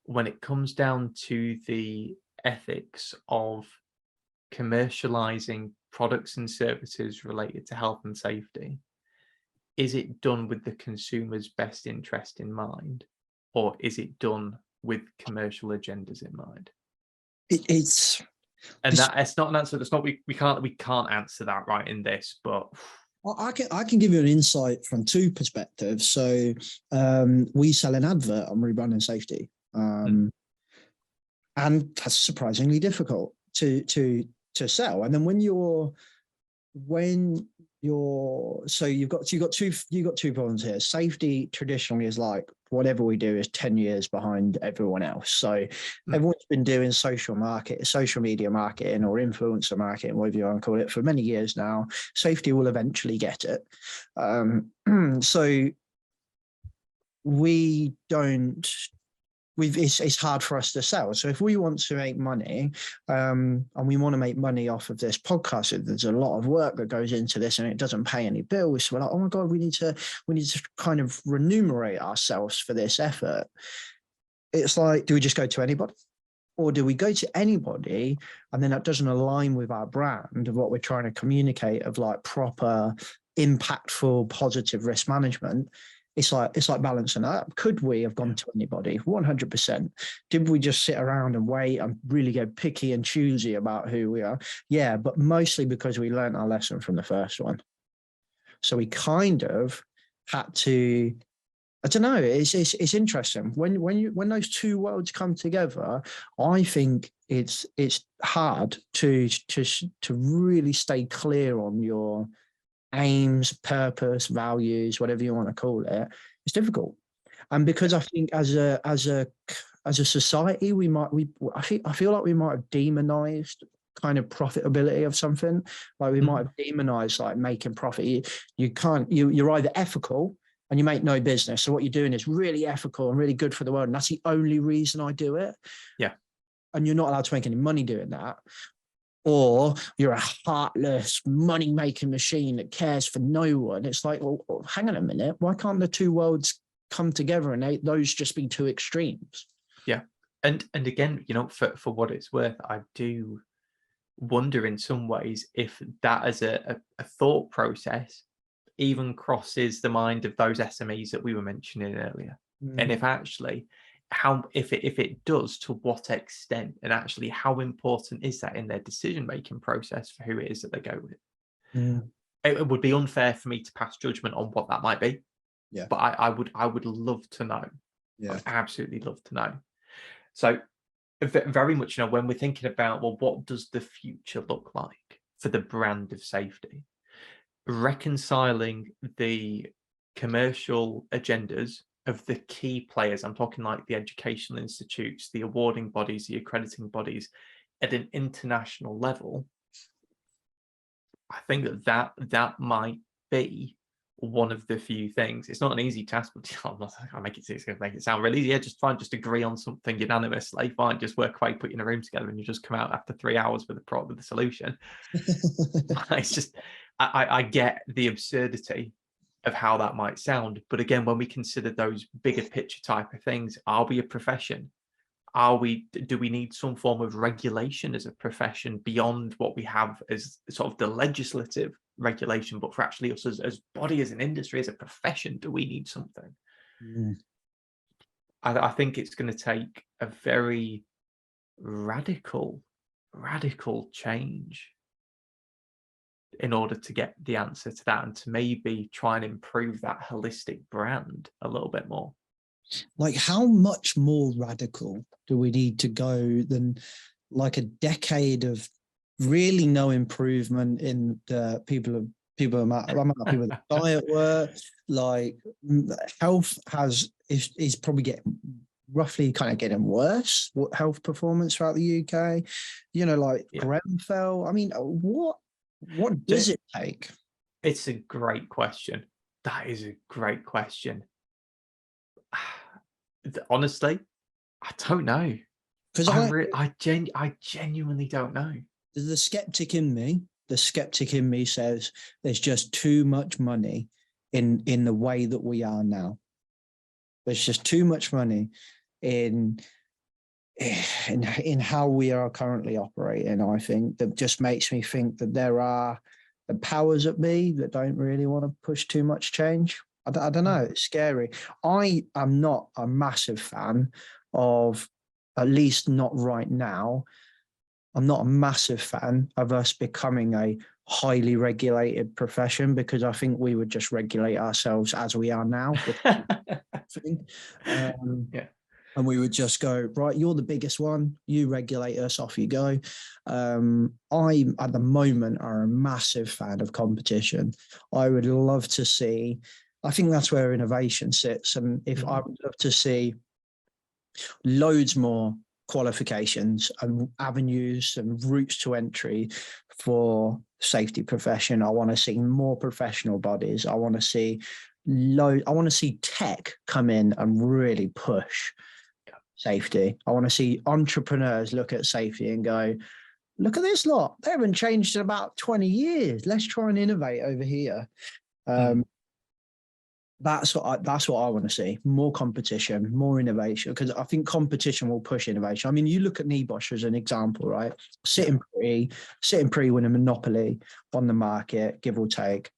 when it comes down to the ethics of commercializing products and services related to health and safety. Is it done with the consumer's best interest in mind, or is it done with commercial agendas in mind? It's not an answer. That's not we can't answer that right in this, but I can give you an insight from two perspectives. So we sell an advert on Rebranding Safety, and that's surprisingly difficult to sell. And then so you've got two problems here. Safety traditionally is like whatever we do is 10 years behind everyone else. So everyone's been doing social media marketing or influencer marketing, whatever you want to call it, for many years now. Safety will eventually get it. So we don't it's hard for us to sell. So if we want to make money, and we want to make money off of this podcast, there's a lot of work that goes into this, and it doesn't pay any bills. So we're like, oh my God, we need to kind of remunerate ourselves for this effort. It's like, do we just go to anybody? Or do we go to anybody and then that doesn't align with our brand of what we're trying to communicate, of like proper, impactful, positive risk management? It's like balancing that. Could we have gone to anybody? 100%. Did we just sit around and wait and really get picky and choosy about who we are? Yeah, but mostly because we learned our lesson from the first one. So we kind of had to, I don't know, it's interesting. When those two worlds come together, I think it's hard to really stay clear on your aims, purpose, values, whatever you want to call it. It's difficult. And because I think as a society, I feel like we might have demonized kind of profitability of something. Like we might have demonized like making profit. You're either ethical and you make no business. So what you're doing is really ethical and really good for the world. And that's the only reason I do it. Yeah. And you're not allowed to make any money doing that. Or you're a heartless money-making machine that cares for no one. It's like, well, hang on a minute. Why can't the two worlds come together and those just be two extremes? Yeah. And again, for what it's worth, I do wonder in some ways if that as a thought process even crosses the mind of those SMEs that we were mentioning earlier. And if actually, if it does, to what extent, and actually how important is that in their decision-making process for who it is that they go with? It would be unfair for me to pass judgment on what that might be. Yeah. But I would love to know. Yeah. I'd absolutely love to know. So very much, when we're thinking about, well, what does the future look like for the brand of safety? Reconciling the commercial agendas of the key players, I'm talking like the educational institutes, the awarding bodies, the accrediting bodies at an international level, I think that might be one of the few things. It's not an easy task, but I'll make it sound really easy. Yeah, just agree on something unanimously. Fine, just work away, put you in a room together, and you just come out after 3 hours with the solution. It's just, I get the absurdity of how that might sound, but again, when we consider those bigger picture type of things, are we a profession? Do we need some form of regulation as a profession beyond what we have as sort of the legislative regulation, but for actually us as body, as an industry, as a profession, do we need something? I think it's going to take a very radical change in order to get the answer to that, and to maybe try and improve that holistic brand a little bit more. Like, how much more radical do we need to go than like a decade of really no improvement in the people with diet work? Like, health is probably getting worse. What health performance throughout the UK, Grenfell. I mean, what does it take? It's a great question. That is a great question. Honestly, I don't know. Because I genuinely don't know. The skeptic in me says there's just too much money in the way that we are now. There's just too much money in how we are currently operating. I think that just makes me think that there are the powers that be that don't really want to push too much change. I don't know. It's scary. I am not a massive fan of, at least not right now, I'm not a massive fan of us becoming a highly regulated profession, because I think we would just regulate ourselves as we are now. And we would just go, right, you're the biggest one, you regulate us, off you go. I, at the moment, are a massive fan of competition. I would love to see, I think that's where innovation sits. And if I would love to see loads more qualifications and avenues and routes to entry for safety profession. I want to see more professional bodies. I want to see tech come in and really push safety. I want to see entrepreneurs look at safety and go, look at this lot. They haven't changed in about 20 years. Let's try and innovate over here. That's what I want to see. More competition, more innovation, because I think competition will push innovation. I mean, you look at NEBOSH as an example, right? Sitting pretty win a monopoly on the market, give or take,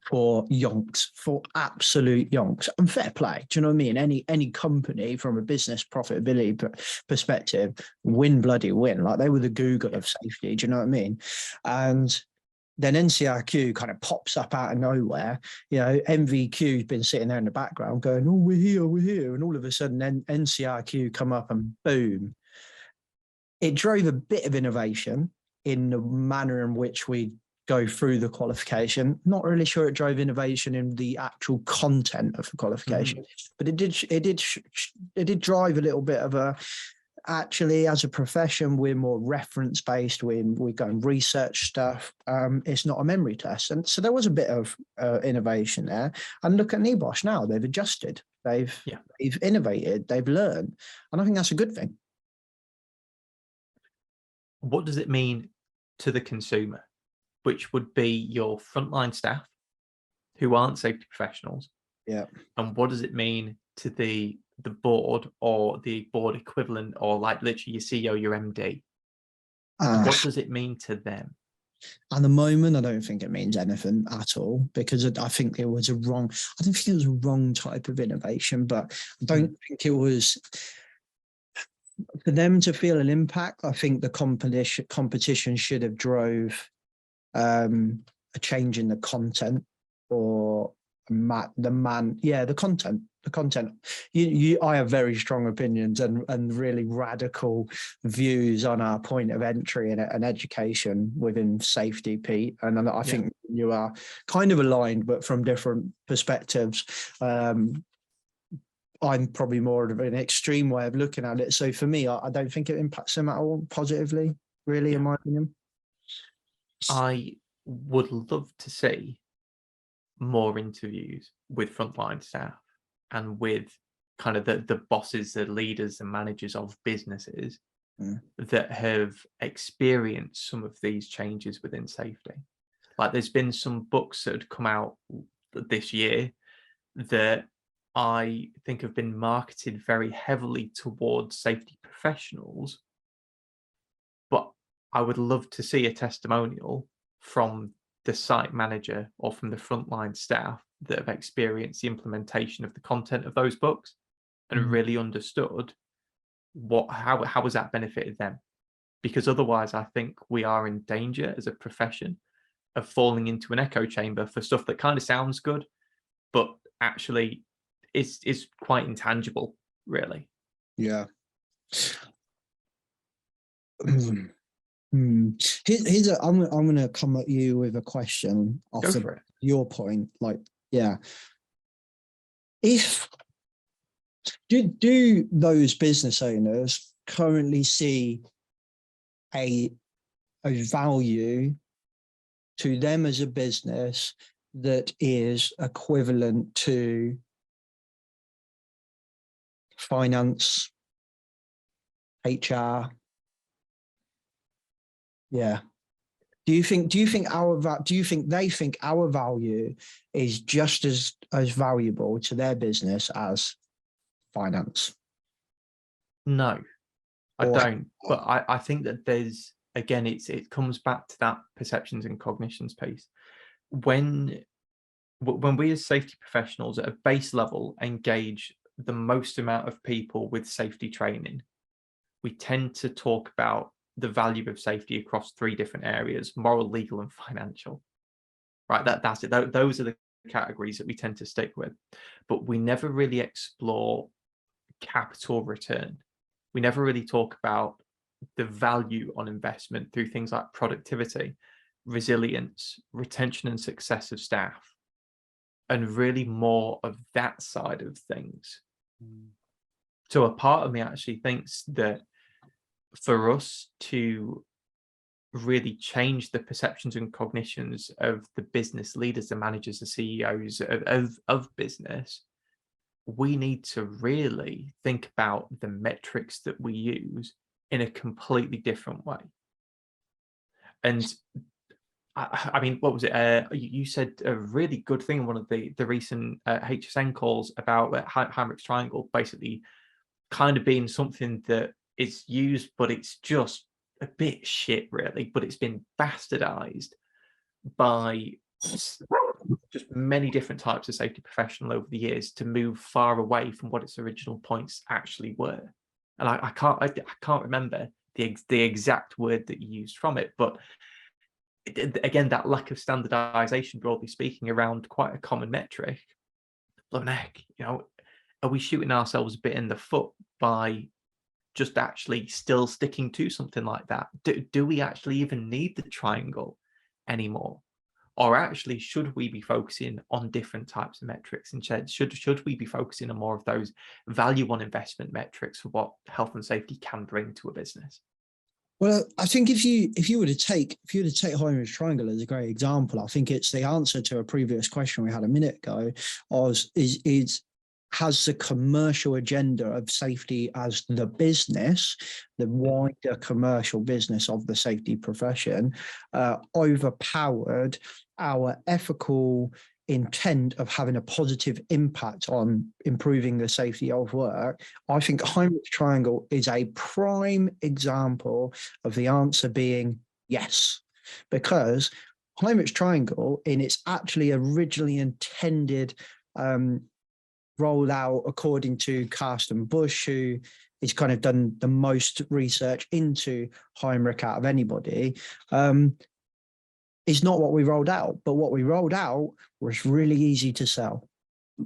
for yonks, for absolute yonks, and fair play. Do you know what I mean? Any company from a business profitability perspective win. Like, they were the Google of safety. Do you know what I mean? And then NCRQ kind of pops up out of nowhere. You know, MVQ's been sitting there in the background going, oh, we're here. And all of a sudden, then NCRQ come up and boom. It drove a bit of innovation in the manner in which we go through the qualification. Not really sure it drove innovation in the actual content of the qualification, but it did drive a little bit of a, actually, as a profession, we're more reference based. We go and research stuff. It's not a memory test, and so there was a bit of innovation there. And look at NEBOSH now; they've adjusted, they've innovated, they've learned, and I think that's a good thing. What does it mean to the consumer, which would be your frontline staff who aren't safety professionals? Yeah, and what does it mean to the board or the board equivalent, or like literally your CEO, your MD? What does it mean to them? At the moment, I don't think it means anything at all, because I think it was a wrong type of innovation, but I don't think it was for them to feel an impact. I think the competition should have drove a change in the content, or the content. I have very strong opinions and really radical views on our point of entry and education within safety, Pete. And I think you are kind of aligned, but from different perspectives. I'm probably more of an extreme way of looking at it. So for me, I don't think it impacts them at all positively, really, in my opinion. I would love to see more interviews with frontline staff and with kind of the bosses, the leaders, the managers of businesses that have experienced some of these changes within safety. Like, there's been some books that had come out this year that I think have been marketed very heavily towards safety professionals, but I would love to see a testimonial from the site manager or from the frontline staff that have experienced the implementation of the content of those books and really understood how has that benefited them. Because otherwise, I think we are in danger as a profession of falling into an echo chamber for stuff that kind of sounds good, but actually is quite intangible, really. Yeah. Here's I'm going to come at you with a question off your point. Like, if do those business owners currently see a value to them as a business that is equivalent to finance, HR? Yeah. Do you think they think our value is just as valuable to their business as finance? No, I don't. But I think that there's, again, it comes back to that perceptions and cognitions piece. When we as safety professionals at a base level engage the most amount of people with safety training, we tend to talk about the value of safety across three different areas: moral, legal, and financial. Right? That's it. Those are the categories that we tend to stick with. But we never really explore capital return. We never really talk about the value on investment through things like productivity, resilience, retention and success of staff, and really more of that side of things. So a part of me actually thinks that for us to really change the perceptions and cognitions of the business leaders, the managers, the CEOs of business, we need to really think about the metrics that we use in a completely different way. And I mean, what was it? You said a really good thing in one of the recent HSN calls about Heinrich's triangle, basically kind of being something that is used, but it's just a bit shit, really. But it's been bastardized by just many different types of safety professional over the years to move far away from what its original points actually were. And I can't remember the exact word that you used from it, but again, that lack of standardization, broadly speaking, around quite a common metric. Blown heck, are we shooting ourselves a bit in the foot by just actually still sticking to something like that? Do we actually even need the triangle anymore? Or actually, should we be focusing on different types of metrics instead? Should we be focusing on more of those value on investment metrics for what health and safety can bring to a business? Well, I think if you were to take Heinrich's triangle as a great example, I think it's the answer to a previous question we had a minute ago. Has the commercial agenda of safety as the business, the wider commercial business of the safety profession, overpowered our ethical intent of having a positive impact on improving the safety of work? I think Heinrich's triangle is a prime example of the answer being yes, because Heinrich's triangle, in its actually originally intended rolled out according to Carsten Busch, who has kind of done the most research into Heinrich out of anybody, is not what we rolled out. But what we rolled out was really easy to sell.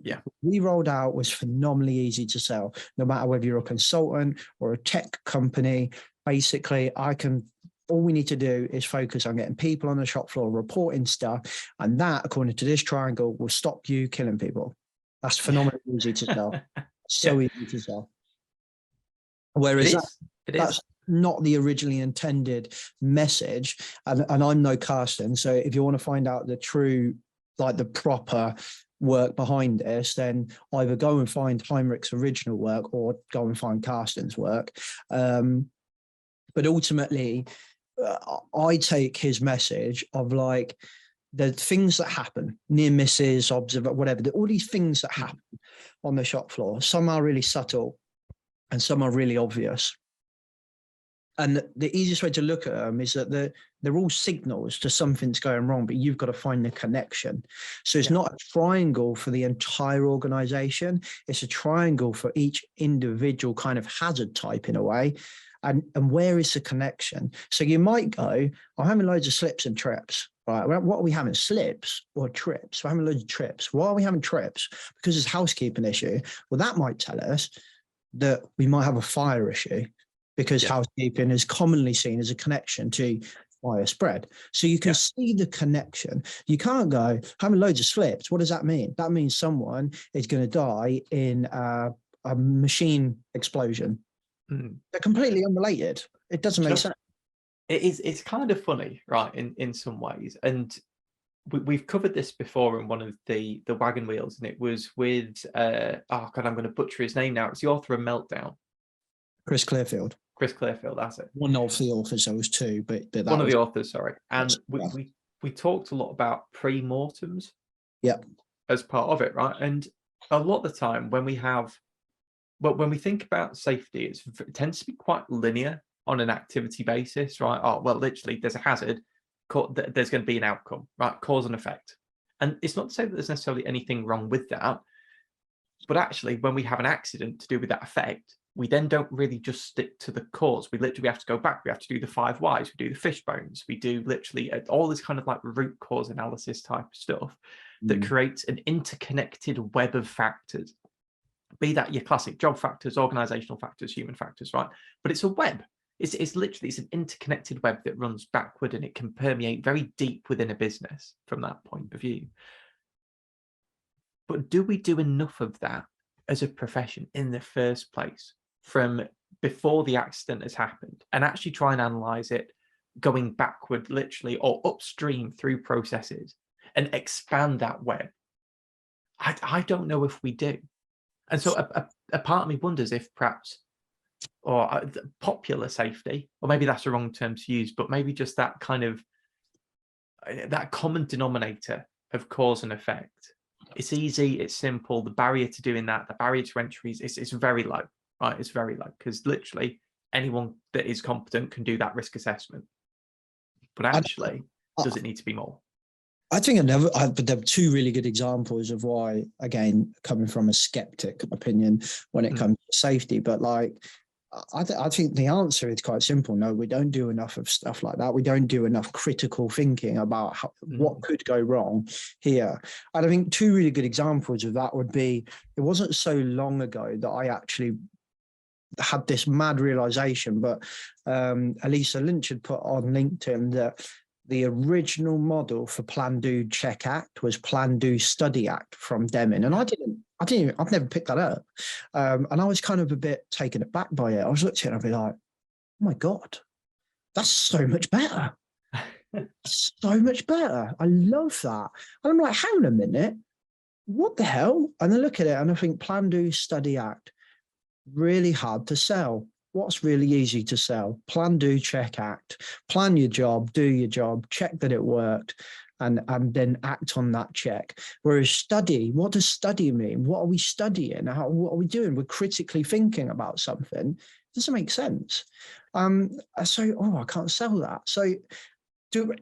Yeah. We rolled out was phenomenally easy to sell, no matter whether you're a consultant or a tech company. Basically, all we need to do is focus on getting people on the shop floor reporting stuff. And that, according to this triangle, will stop you killing people. That's phenomenally easy to sell. So easy to sell. Whereas that's not the originally intended message. And I'm no Carsten. So if you want to find out the true, like the proper work behind this, then either go and find Heinrich's original work or go and find Carsten's work. But ultimately, I take his message of like, the things that happen, near misses, whatever, all these things that happen on the shop floor, some are really subtle and some are really obvious. And the easiest way to look at them is that they're all signals to something's going wrong, but you've got to find the connection. So it's not a triangle for the entire organization. It's a triangle for each individual kind of hazard type in a way. And where is the connection? So you might go, I'm having loads of slips and trips. Right. What are we having? Slips or trips? We're having loads of trips. Why are we having trips? Because it's a housekeeping issue. Well, that might tell us that we might have a fire issue, because housekeeping is commonly seen as a connection to fire spread. So you can see the connection. You can't go having loads of slips. What does that mean? That means someone is going to die in a machine explosion. They're completely unrelated. It doesn't make sense. It's kind of funny, right, in some ways. And we've covered this before in one of the wagon wheels, and it was with I'm going to butcher his name now. It's the author of Meltdown. Chris Clearfield, that's it. One of the authors, there was two, but that one of the authors, sorry. And we talked a lot about pre-mortems as part of it, right? And a lot of the time when we think about safety, it tends to be quite linear on an activity basis, right? Oh, well, literally, there's a hazard, there's going to be an outcome, right? Cause and effect. And it's not to say that there's necessarily anything wrong with that, but actually, when we have an accident to do with that effect, we then don't really just stick to the cause. We literally have to go back. We have to do the 5 whys. We do the fish bones. We do literally all this kind of like root cause analysis type of stuff that creates an interconnected web of factors. Be that your classic job factors, organizational factors, human factors, right? But it's a web. It's literally an interconnected web that runs backward, and it can permeate very deep within a business from that point of view. But do we do enough of that as a profession in the first place, from before the accident has happened, and actually try and analyze it going backward, literally, or upstream through processes, and expand that web? I don't know if we do. And so a part of me wonders if perhaps, or popular safety, or maybe that's the wrong term to use, but maybe just that kind of, that common denominator of cause and effect. It's easy, it's simple. The barrier to doing that, the barrier to entry is very low, right? It's very low because literally anyone that is competent can do that risk assessment. But actually, does it need to be more? I think but there are two really good examples of why, again, coming from a skeptic opinion when it comes to safety, but like, I think the answer is quite simple. No, we don't do enough of stuff like that. We don't do enough critical thinking about what could go wrong here. And I think two really good examples of that would be, it wasn't so long ago that I actually had this mad realization, but Elisa Lynch had put on LinkedIn that the original model for Plan, Do, Check, Act was Plan, Do, Study, Act from Deming. And I've never picked that up. And I was kind of a bit taken aback by it. I was looking at it and I'd be like, oh my God, that's so much better. So much better. I love that. And I'm like, hang on a minute, what the hell? And I look at it and I think Plan, Do, Study, Act, really hard to sell. What's really easy to sell? Plan, do, check, act. Plan your job, do your job, check that it worked, and then act on that check. Whereas study, what does study mean? What are we studying? What are we doing? We're critically thinking about something. It doesn't make sense. So, I can't sell that. So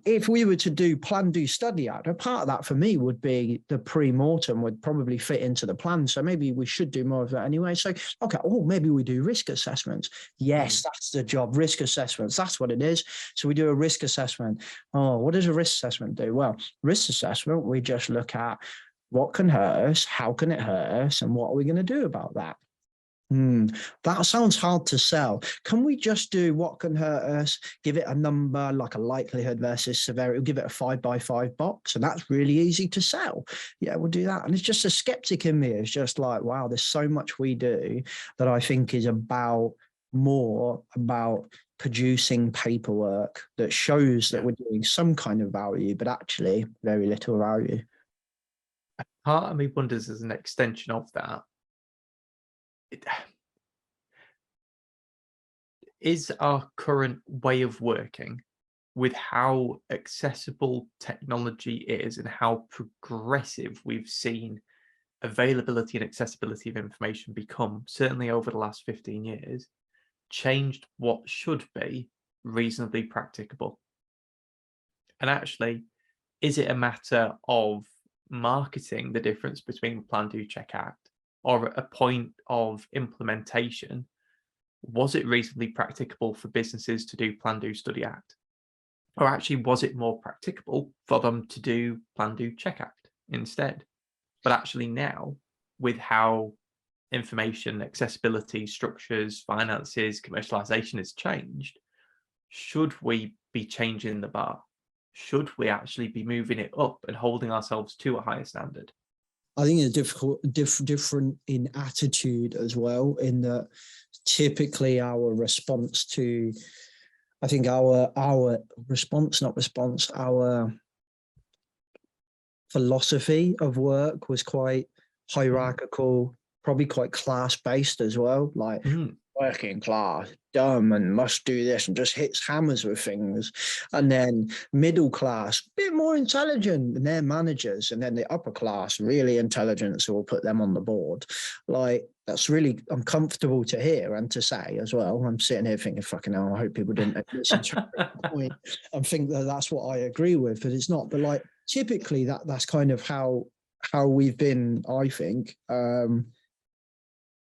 if we were to do Plan, Do, Study, Act, a part of that for me would be the pre-mortem would probably fit into the plan. So maybe we should do more of that anyway. So, okay, maybe we do risk assessments. Yes, that's the job, risk assessments. That's what it is. So we do a risk assessment. What does a risk assessment do? Well, risk assessment, we just look at what can hurt us, how can it hurt us, and what are we going to do about that? That sounds hard to sell. Can we just do what can hurt us, give it a number, like a likelihood versus severity, we'll give it a 5x5 box, and that's really easy to sell. Yeah, we'll do that. And it's just a skeptic in me. It's just like, wow, there's so much we do that I think is more about producing paperwork that shows that we're doing some kind of value, but actually very little value. Part of me wonders, as an extension of that, is our current way of working, with how accessible technology is and how progressive we've seen availability and accessibility of information become, certainly over the last 15 years, changed what should be reasonably practicable? And actually, is it a matter of marketing the difference between Plan, Do, Check, Act, or at a point of implementation, was it reasonably practicable for businesses to do Plan, Do, Study, Act? Or actually, was it more practicable for them to do Plan, Do, Check, Act instead? But actually now, with how information, accessibility, structures, finances, commercialization has changed, should we be changing the bar? Should we actually be moving it up and holding ourselves to a higher standard? I think it's different in attitude as well, in that typically our response to, I think our philosophy of work was quite hierarchical, probably quite class-based as well, like working class, dumb and must do this and just hits hammers with things. And then middle class, a bit more intelligent, and they're managers. And then the upper class, really intelligent, so we'll put them on the board. Like, that's really uncomfortable to hear and to say as well. I'm sitting here thinking, fucking hell, I hope people didn't listen to the point and think that that's what I agree with, but it's not. But like, typically that's kind of how we've been, I think,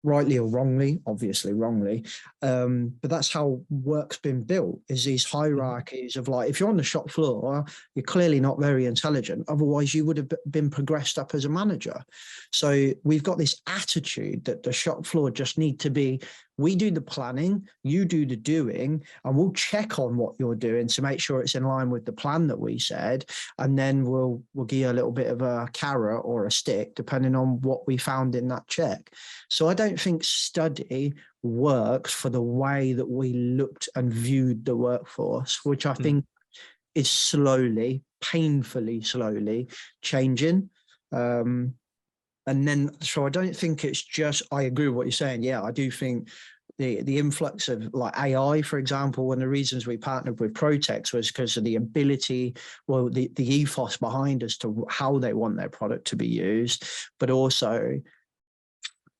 rightly or wrongly, obviously wrongly, but that's how work's been built, is these hierarchies of, like, if you're on the shop floor, you're clearly not very intelligent, otherwise you would have been progressed up as a manager. So we've got this attitude that the shop floor just need to be, we do the planning, you do the doing, and we'll check on what you're doing to make sure it's in line with the plan that we said, and then we'll give you a little bit of a carrot or a stick depending on what we found in that check. So I don't think study works for the way that we looked and viewed the workforce, which I think is slowly, painfully slowly changing. And then, so I don't think it's just, I agree with what you're saying. Yeah, I do think the influx of like AI, for example, one of the reasons we partnered with Protex was because of the ability, well, the ethos behind as to how they want their product to be used, but also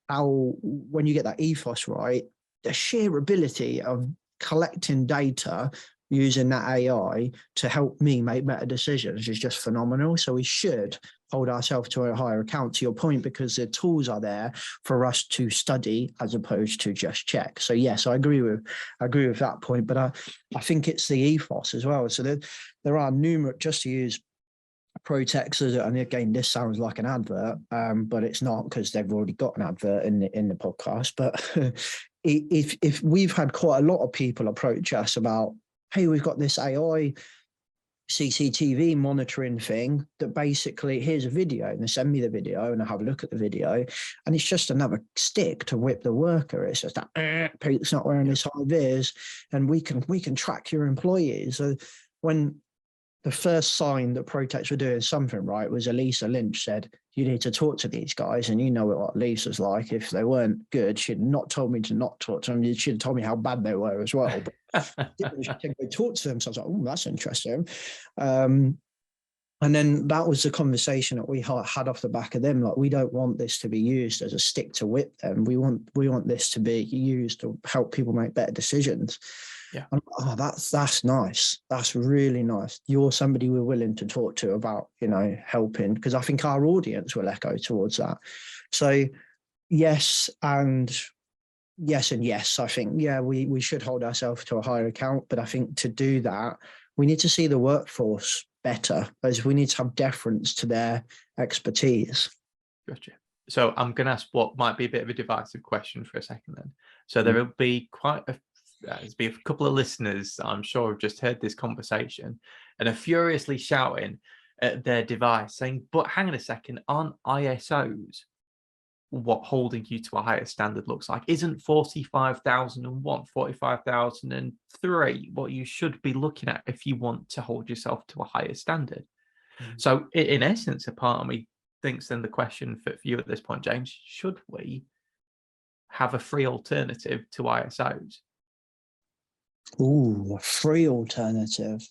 how, when you get that ethos right, the sheer ability of collecting data using that AI to help me make better decisions is just phenomenal. So we should hold ourselves to a higher account, to your point, because the tools are there for us to study as opposed to just check. So yes, I agree with that point, but I think it's the ethos as well. So there are numerous, just to use Protex, and again, this sounds like an advert, but it's not, because they've already got an advert in the podcast. But if we've had quite a lot of people approach us about, hey, we've got this AI CCTV monitoring thing that basically, here's a video, and they send me the video and I have a look at the video, and it's just another stick to whip the worker. It's just that Pete's not wearing his high vis, and we can track your employees. So when the first sign that Protex were doing something right was Elisa Lynch said, you need to talk to these guys. And you know what Lisa's like. If they weren't good, she'd not told me to not talk to them. She'd told me how bad they were as well. But she said, go talk to them. So I was like, oh, that's interesting. And then that was the conversation that we had off the back of them. Like, we don't want this to be used as a stick to whip them. We want this to be used to help people make better decisions. Yeah. Oh, that's nice. That's really nice. You're somebody we're willing to talk to about, helping, because I think our audience will echo towards that. So yes, and yes, I think, yeah, we should hold ourselves to a higher account. But I think to do that, we need to see the workforce better, as we need to have deference to their expertise. Gotcha. So I'm going to ask what might be a bit of a divisive question for a second then. So there will be there's been a couple of listeners, I'm sure, have just heard this conversation and are furiously shouting at their device saying, but hang on a second, aren't ISOs what holding you to a higher standard looks like? Isn't 45,001, 45,003 what you should be looking at if you want to hold yourself to a higher standard? So in essence, a part of me thinks then the question for you at this point, James, should we have a free alternative to ISOs? Ooh, a free alternative.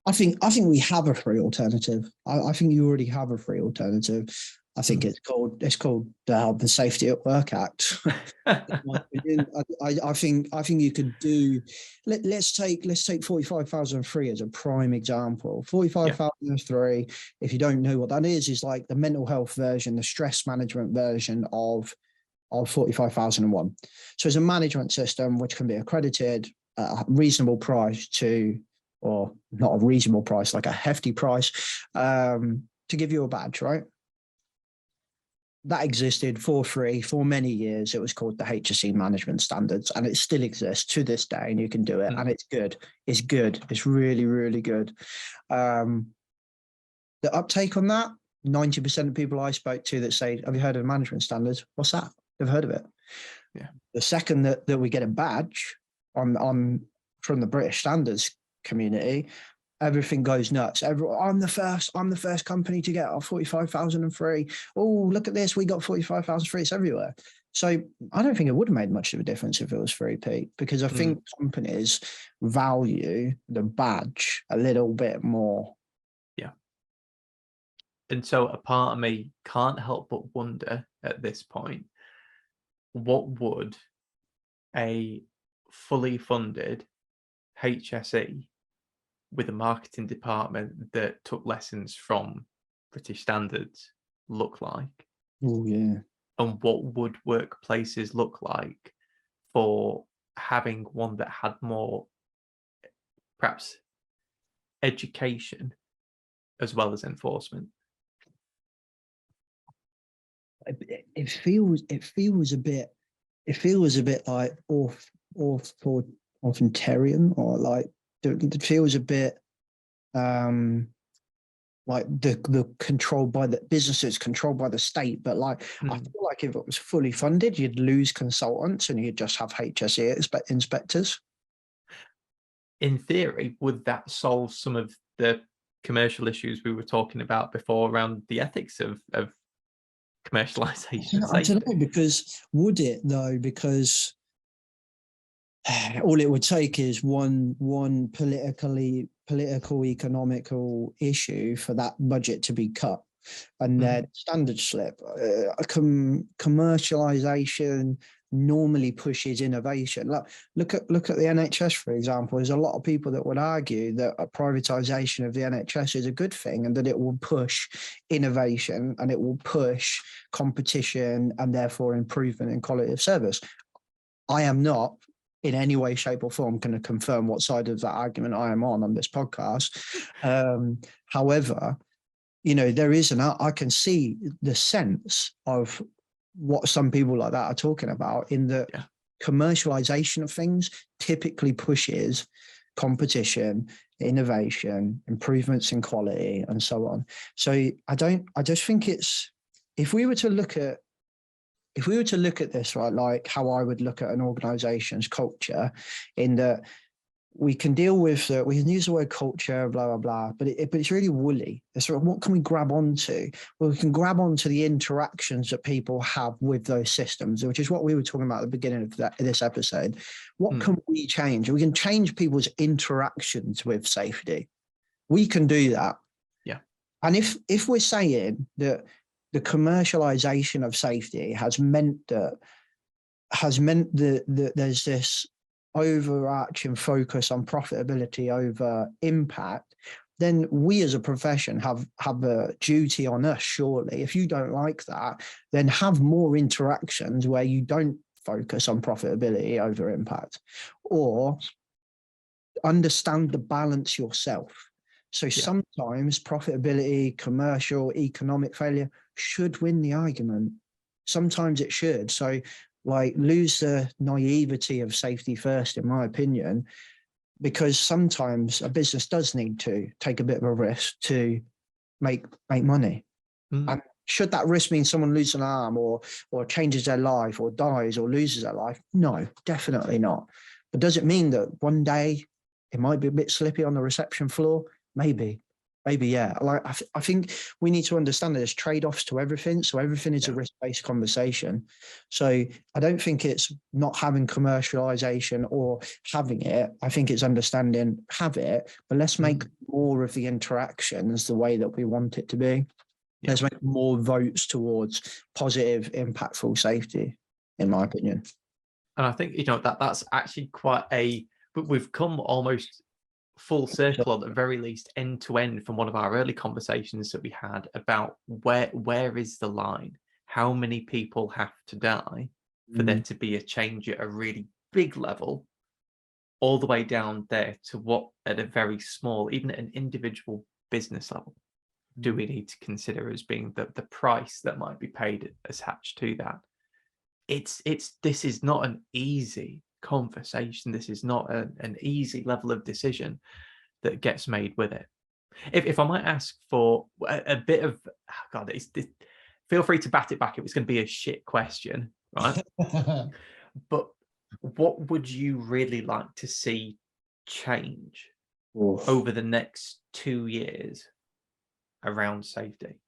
I think we have a free alternative. I think you already have a free alternative. I think it's called the Safety at Work Act. I think you could do. Let's take 45,003 as a prime example. 45,003. If you don't know what that is like the mental health version, the stress management version of 45,001. So it's a management system which can be accredited at a reasonable price or not a reasonable price, like a hefty price, to give you a badge, right? That existed for free for many years. It was called the HSE management standards, and it still exists to this day, and you can do it. And it's good. It's good. It's really, really good. The uptake on that, 90% of people I spoke to that say, have you heard of management standards? What's that? They've heard of it. Yeah. The second that we get a badge on from the British standards community, everything goes nuts. I'm the first company to get our 45,003. Oh, look at this, we got 45,003. It's everywhere. So I don't think it would have made much of a difference if it was free, Pete, because I think companies value the badge a little bit more. Yeah. And so a part of me can't help but wonder at this point, what would a fully funded HSE with a marketing department that took lessons from British standards look like? Oh, yeah. And what would workplaces look like for having one that had more, perhaps, education as well as enforcement? It feels a bit like authoritarian, or like it feels a bit like the controlled by the businesses, controlled by the state. But like I feel like if it was fully funded, you'd lose consultants and you'd just have HSE inspectors. In theory, would that solve some of the commercial issues we were talking about before around the ethics of commercialization of I safety? don't know, because would it though? Because all it would take is one political economical issue for that budget to be cut, and then standard slip. Commercialization normally pushes innovation. Look at the NHS, for example. There's a lot of people that would argue that a privatization of the NHS is a good thing, and that it will push innovation and it will push competition and therefore improvement in quality of service. I am not in any way, shape or form going to confirm what side of that argument I am on this podcast. However, you know, I can see the sense of what some people like that are talking about, in that commercialization of things typically pushes competition, innovation, improvements in quality, and so on. So I just think it's, if we were to look at this, right, like how I would look at an organization's culture, in that we can deal with we can use the word culture, blah, blah, blah, but it's really woolly. It's sort of, what can we grab onto? Well, we can grab onto the interactions that people have with those systems, which is what we were talking about at the beginning of this episode. What can we change? We can change people's interactions with safety. We can do that. Yeah. And if we're saying that the commercialization of safety has meant that there's this overarching focus on profitability over impact, then we as a profession have a duty on us, surely. If you don't like that, then have more interactions where you don't focus on profitability over impact, or understand the balance yourself. So sometimes profitability, commercial, economic failure should win the argument. Sometimes it should. So like, lose the naivety of safety first, in my opinion, because sometimes a business does need to take a bit of a risk to make money. And should that risk mean someone loses an arm or changes their life or dies or loses their life? No, definitely not. But does it mean that one day it might be a bit slippy on the reception floor? Maybe, yeah. Like, I think we need to understand that there's trade-offs to everything. So everything is a risk-based conversation. So I don't think it's not having commercialization or having it. I think it's understanding, have it, but let's make more of the interactions the way that we want it to be. Yeah. Let's make more votes towards positive, impactful safety, in my opinion. And I think, you know, that's actually quite but we've come almost full circle, at the very least, end to end, from one of our early conversations that we had about where is the line? How many people have to die for there to be a change at a really big level, all the way down there to what, at a very small, even at an individual business level, do we need to consider as being the price that might be paid attached to that? This is not an easy conversation. This is not an easy level of decision that gets made with it. If I might ask for a bit of, feel free to bat it back if it's going to be a shit question, right? But what would you really like to see change over the next 2 years around safety?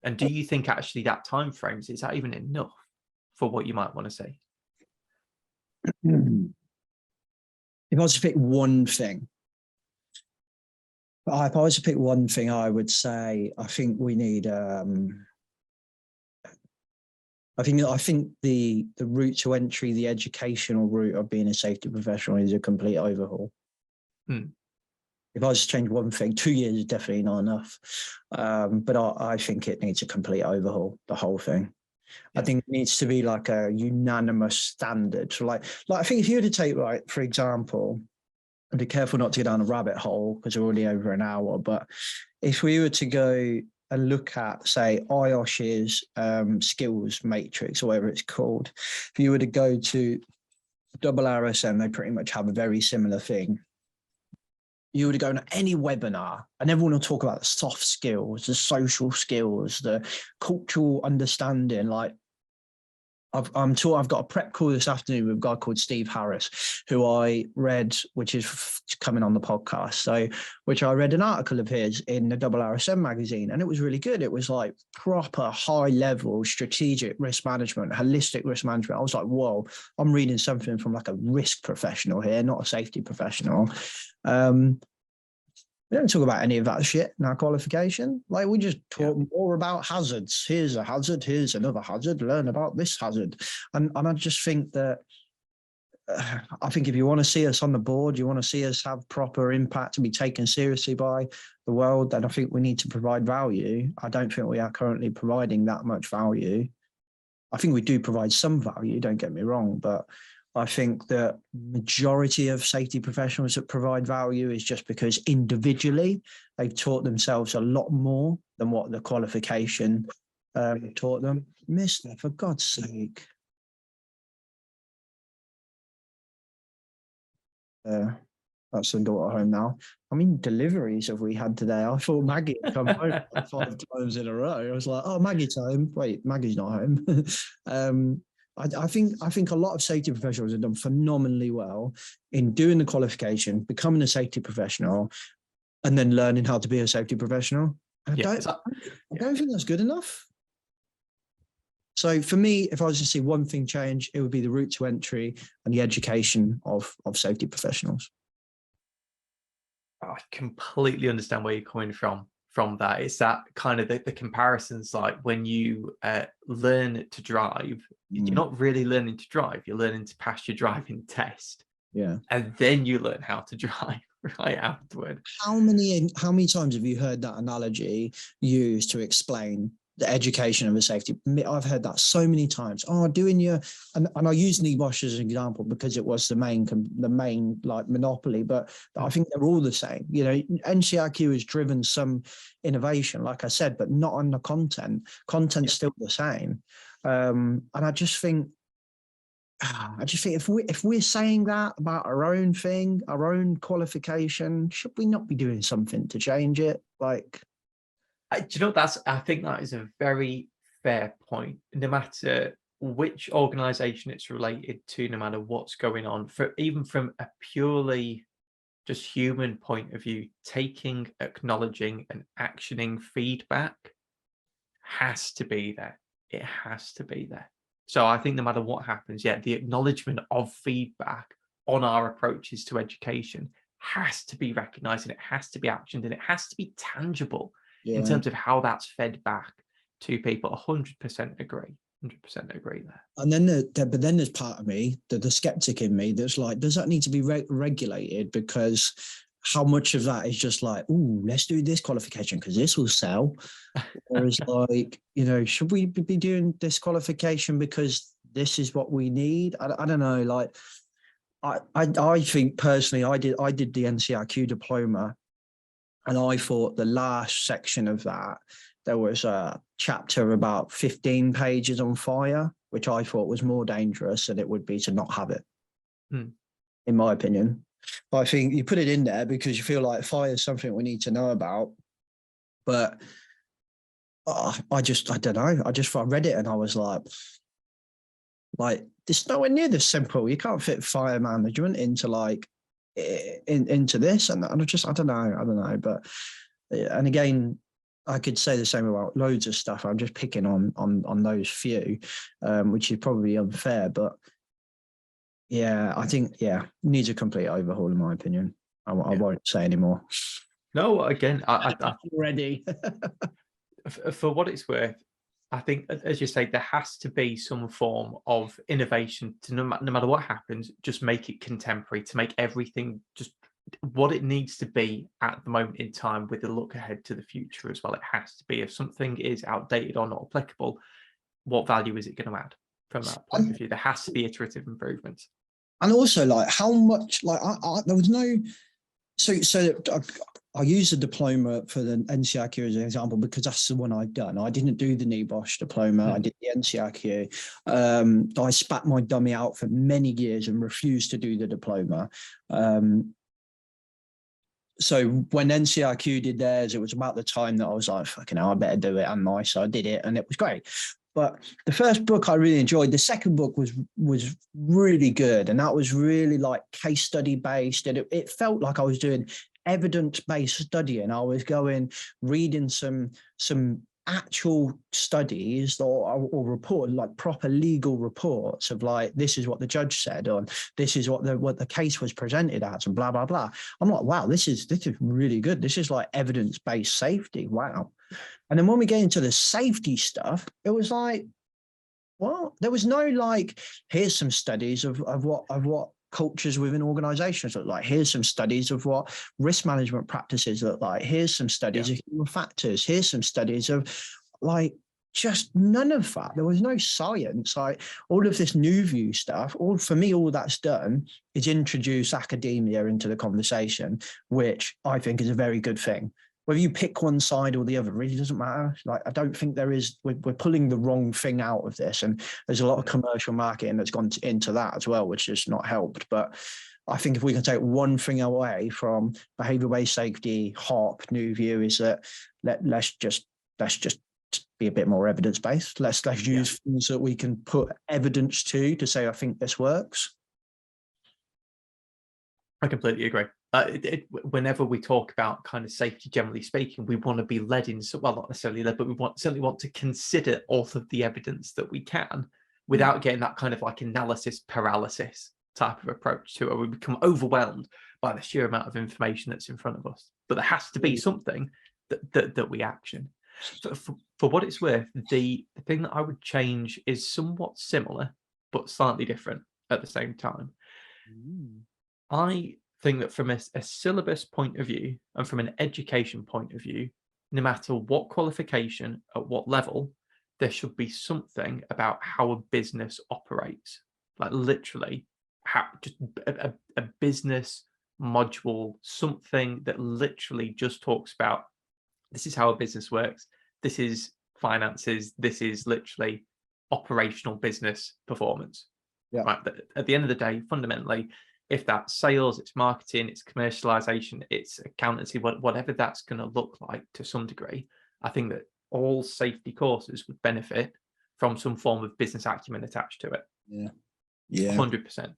And do you think actually that time frames, is that even enough for what you might want to see? If I was to pick one thing, I would say I think we need. I think the route to entry, the educational route of being a safety professional, is a complete overhaul. If I was to change one thing, 2 years is definitely not enough. But I think it needs a complete overhaul, the whole thing. I think it needs to be like a unanimous standard. So like I think if you were to take, right, for example, and be careful not to go down a rabbit hole because we're already over an hour, but if we were to go and look at, say, IOSH's skills matrix, or whatever it's called, if you were to go to RRSM, they pretty much have a very similar thing. You would go to any webinar and everyone will talk about the soft skills, the social skills, the cultural understanding. Like, I've got a prep call this afternoon with a guy called Steve Harris, who I read, which is coming on the podcast. So, which I read an article of his in the RSM magazine, and it was really good. It was like proper high level strategic risk management, holistic risk management. I was like, whoa, I'm reading something from like a risk professional here, not a safety professional. We don't talk about any of that shit in our qualification. Like, we just talk more about hazards. Here's a hazard, here's another hazard, learn about this hazard. And I just think that, I think if you want to see us on the board, you want to see us have proper impact and be taken seriously by the world, then I think we need to provide value. I don't think we are currently providing that much value. I think we do provide some value, don't get me wrong, but I think the majority of safety professionals that provide value is just because individually they've taught themselves a lot more than what the qualification taught them. Mister, for God's sake. That's the daughter home now. I mean, deliveries have we had today? I thought Maggie had come home 5 times in a row. I was like, oh, Maggie's home. Wait, Maggie's not home. I think a lot of safety professionals have done phenomenally well in doing the qualification, becoming a safety professional, and then learning how to be a safety professional. I don't think that's good enough. So for me, if I was to see one thing change, it would be the route to entry and the education of safety professionals. I completely understand where you're coming from that. It's that kind of the comparisons, like when you learn to drive, you're not really learning to drive, you're learning to pass your driving test. Yeah. And then you learn how to drive right afterward. How many times have you heard that analogy used to explain the education of a safety? I've heard that so many times. Oh, doing your, and I use NEBOSH as an example because it was the main like monopoly, but I think they're all the same. You know, NCRQ has driven some innovation, like I said, but not on the content. Content's still the same. And I just think if we're saying that about our own thing, our own qualification, should we not be doing something to change it? Like, do you know, I think that is a very fair point. No matter which organization it's related to, no matter what's going on, even from a purely just human point of view, taking, acknowledging and actioning feedback has to be there. It has to be there. So I think no matter what happens, the acknowledgement of feedback on our approaches to education has to be recognized, and it has to be actioned, and it has to be tangible. In terms of how that's fed back to people. 100% agree. 100% agree there. And then but then there's part of me, the skeptic in me, that's like, does that need to be regulated? Because how much of that is just like, ooh, let's do this qualification because this will sell. Whereas like, you know, should we be doing this qualification because this is what we need? I don't know. Like, I think personally, I did the NCRQ diploma. And I thought the last section of that, there was a chapter about 15 pages on fire, which I thought was more dangerous than it would be to not have it, in my opinion. But I think you put it in there because you feel like fire is something we need to know about. But I don't know. I read it and I was like, it's nowhere near this simple. You can't fit fire management into like, into this, and I don't know, but and again, I could say the same about loads of stuff. I'm just picking on those few, which is probably unfair, but I think needs a complete overhaul in my opinion. I won't say anymore. No, again, I'm ready. For what it's worth, I think, as you say, there has to be some form of innovation to no matter what happens, just make it contemporary, to make everything just what it needs to be at the moment in time with a look ahead to the future as well. It has to be. If something is outdated or not applicable, what value is it going to add from that point of view? There has to be iterative improvements. And also, like, how much, like, there was no, so I use the diploma for the NCRQ as an example because that's the one I've done. I didn't do the NEBOSH diploma. I did the NCRQ. I spat my dummy out for many years and refused to do the diploma. So when NCRQ did theirs, it was about the time that I was like, fucking hell, I better do it. And so I did it and it was great. But the first book I really enjoyed. The second book was really good, and that was really like case study based, and it felt like I was doing evidence-based studying. I was reading some actual studies or report, like proper legal reports of like, this is what the judge said, or this is what the case was presented as, and blah blah blah. I'm like, wow, this is really good. This is like evidence-based safety. Wow. And then when we get into the safety stuff, it was like, well, there was no like, here's some studies of what cultures within organizations look like. Here's some studies of what risk management practices look like. Here's some studies of human factors. Here's some studies of like, just none of that. There was no science. Like all of this new view stuff, all that's done is introduce academia into the conversation, which I think is a very good thing. Whether you pick one side or the other really doesn't matter. Like, I don't think we're pulling the wrong thing out of this. And there's a lot of commercial marketing that's gone into that as well, which has not helped. But I think if we can take one thing away from behavior-based safety, HOP, new view, is that let's just be a bit more evidence-based. Let's use things that we can put evidence to say, I think this works. I completely agree. Whenever we talk about kind of safety, generally speaking, we want to be led in, well, not necessarily led, but we certainly want to consider all of the evidence that we can without getting that kind of like analysis paralysis type of approach to it, where we become overwhelmed by the sheer amount of information that's in front of us. But there has to be something that we action. For what it's worth, the thing that I would change is somewhat similar, but slightly different at the same time. I think that from a syllabus point of view and from an education point of view, no matter what qualification, at what level, there should be something about how a business operates. Like literally, just a business module, something that literally just talks about, this is how a business works, this is finances, this is literally operational business performance. Right? At the end of the day, fundamentally, if that's sales, it's marketing, it's commercialization, it's accountancy, whatever that's going to look like to some degree, I think that all safety courses would benefit from some form of business acumen attached to it. Yeah. 100%.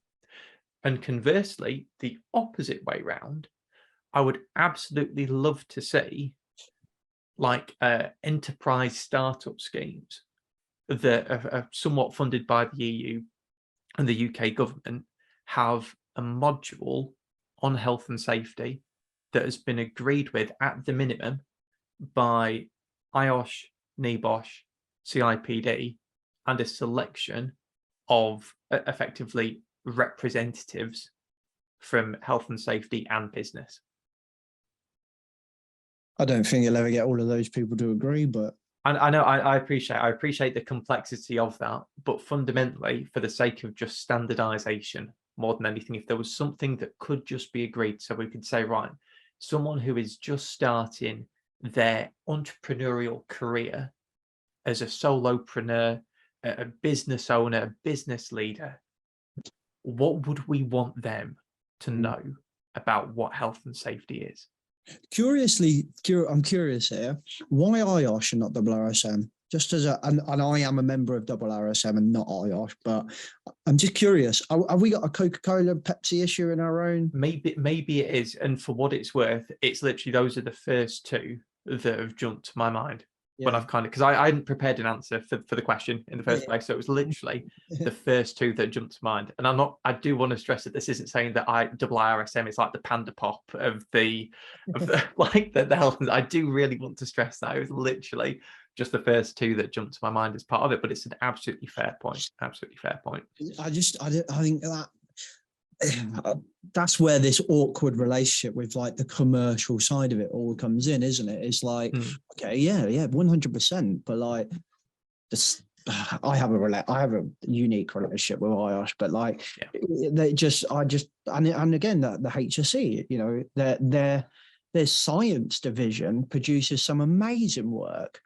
And conversely, the opposite way round, I would absolutely love to see like enterprise startup schemes that are somewhat funded by the EU and the UK government have a module on health and safety that has been agreed with at the minimum by IOSH, NEBOSH, CIPD, and a selection of effectively representatives from health and safety and business. I don't think you'll ever get all of those people to agree, but I know I appreciate the complexity of that, but fundamentally, for the sake of just standardization, more than anything, if there was something that could just be agreed, so we could say, right, someone who is just starting their entrepreneurial career as a solopreneur, a business owner, a business leader, what would we want them to know about what health and safety is? I'm curious here, why IOSH and not RSM? Just as and I am a member of RSM and not IOSH, but I'm just curious, have we got a Coca-Cola Pepsi issue in our own? Maybe it is, and for what it's worth, it's literally those are the first two that have jumped to my mind. When I've kind of, because I hadn't prepared an answer for the question in the first place, so it was literally the first two that jumped to mind. And I do want to stress that this isn't saying that RSM is like the panda pop of the like the health. I do really want to stress that it was literally just the first two that jumped to my mind as part of it, but it's an absolutely fair point. Absolutely fair point. I think that that's where this awkward relationship with like the commercial side of it all comes in, isn't it? It's like, okay, yeah, 100%, but like this, I have a unique relationship with IOSH, but like and again the HSE, you know, their science division produces some amazing work,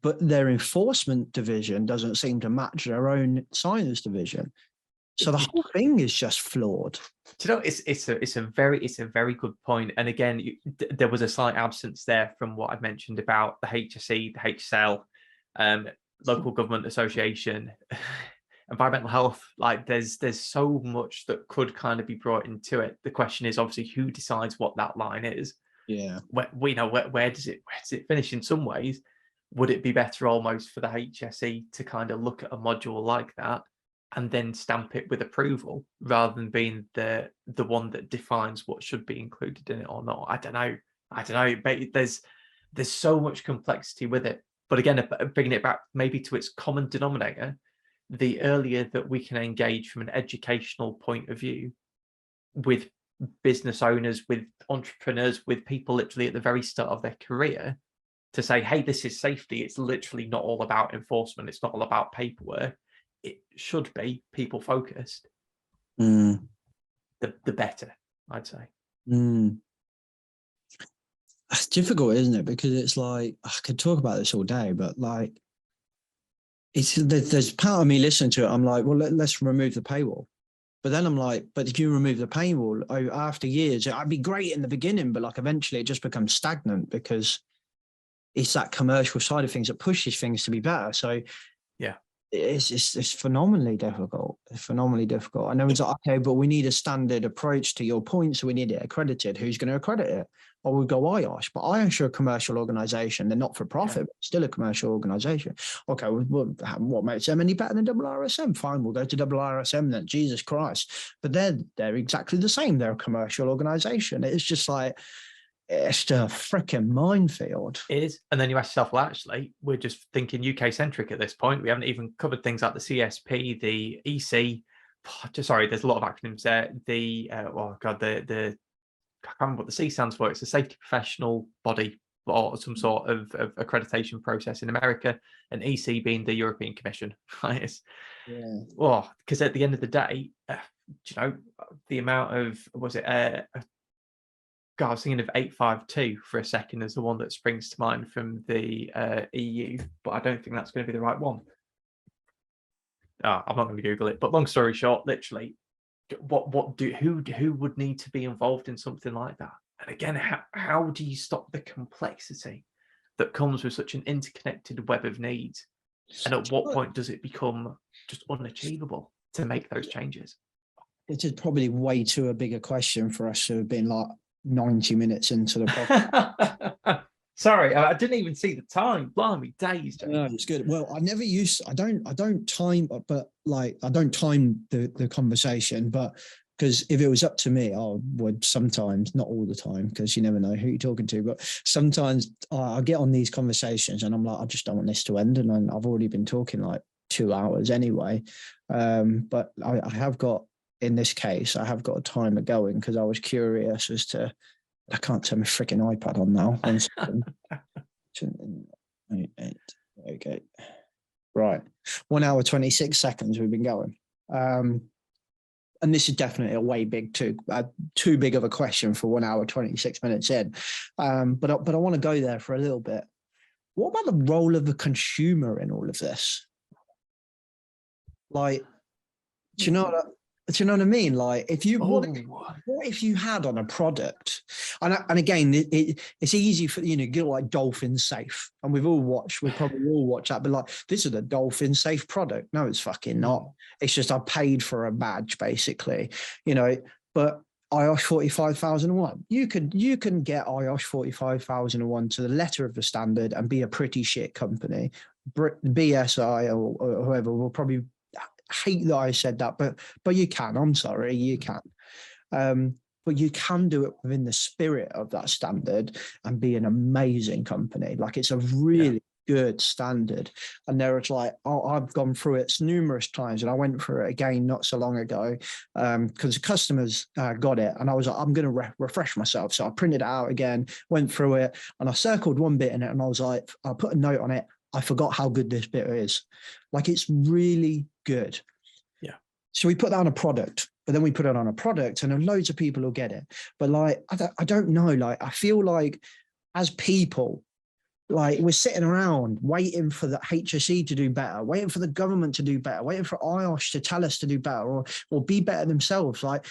but their enforcement division doesn't seem to match their own science division. So the whole thing is just flawed. Do you know, it's a very good point. And again, there was a slight absence there from what I've mentioned about the HSE, the HSL, local government association, environmental health, like there's so much that could kind of be brought into it. The question is obviously who decides what that line is. Yeah. Where does it finish? In some ways, would it be better almost for the HSE to kind of look at a module like that and then stamp it with approval rather than being the one that defines what should be included in it or not? I don't know. But there's so much complexity with it. But again, bringing it back maybe to its common denominator, the earlier that we can engage from an educational point of view with business owners, with entrepreneurs, with people literally at the very start of their career, to say, hey, this is safety. It's literally not all about enforcement. It's not all about paperwork. It should be people focused. The better, I'd say. It's difficult, isn't it? Because it's like, I could talk about this all day, but like, there's part of me listening to it. I'm like, well, let's remove the paywall. But then I'm like, but if you remove the paywall after years, it'd be great in the beginning, but like eventually it just becomes stagnant because it's that commercial side of things that pushes things to be better. So yeah, it's phenomenally difficult. It's phenomenally difficult. And everyone's like, okay, but we need a standard approach to your point. So we need it accredited. Who's going to accredit it? Or we go IOSH, but IOSH are a commercial organization. They're not for profit, but still a commercial organization. Okay, well, what makes them any better than RSM? Fine, we'll go to RSM then. Jesus Christ. But they're exactly the same. They're a commercial organization. It's just like, it's a freaking minefield. It is. And then you ask yourself, well, actually, we're just thinking UK centric at this point. We haven't even covered things like the CSP, the EC. Sorry, there's a lot of acronyms there. The I can't remember what the C stands for. It's a safety professional body or some sort of accreditation process in America, and EC being the European Commission. Right? Well, because at the end of the day, the amount of, I was thinking of 852 for a second as the one that springs to mind from the EU, but I don't think that's going to be the right one. I'm not going to Google it, but long story short, literally, who would need to be involved in something like that? And again, how do you stop the complexity that comes with such an interconnected web of needs? And at what point does it become just unachievable to make those changes? It is probably way too a bigger question for us to have been like 90 minutes into the podcast. Sorry, I didn't even see the time. Blimey, days. No, it's good. Well, I don't time, but like I don't time the conversation, but because if it was up to me, I would sometimes, not all the time, because you never know who you're talking to, but sometimes I get on these conversations and I'm like, I just don't want this to end. And I've already been talking like 2 hours anyway. But I have got, in this case, I have got a timer going because I was curious as to, I can't turn my freaking iPad on now. 1 second. okay. Right. 1 hour, 26 seconds we've been going. And this is definitely a way too big of a question for 1 hour, 26 minutes in. But I want to go there for a little bit. What about the role of the consumer in all of this? Like, do you know what I mean? Like, if you what if you had on a product, and again, it's easy for get like Dolphin Safe, and we probably all watch that, but like, this is a Dolphin Safe product. No, it's fucking not. It's just I paid for a badge, basically, But IOSH 45001, you can get IOSH 45001 to the letter of the standard and be a pretty shit company. BSI or whoever will probably hate that I said that, but you can. I'm sorry, you can. But you can do it within the spirit of that standard and be an amazing company. Like, it's a really good standard. And there was like, I've gone through it numerous times, and I went through it again not so long ago because the customers got it, and I was like, I'm going to refresh myself. So I printed it out again, went through it, and I circled one bit in it, and I was like, I put a note on it. I forgot how good this bit is. Like, it's really good. Yeah. So we put that on a product, but then we put it on a product and loads of people will get it. But like, I don't know, like, I feel like as people, like, we're sitting around waiting for the HSE to do better, waiting for the government to do better, waiting for IOSH to tell us to do better or be better themselves. Like,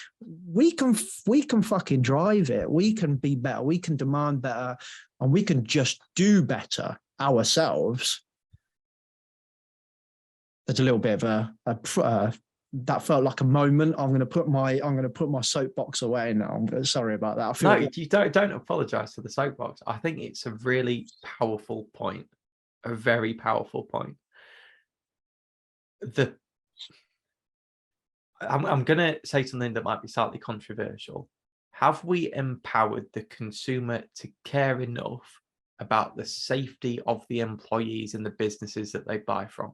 we can fucking drive it. We can be better. We can demand better, and we can just do better ourselves. there's a little bit of that felt like a moment. I'm going to put my soapbox away now. Sorry about that. I feel No, you don't apologize for the soapbox. I think it's a really powerful point, a very powerful point. I'm going to say something that might be slightly controversial. Have we empowered the consumer to care enough about the safety of the employees and the businesses that they buy from?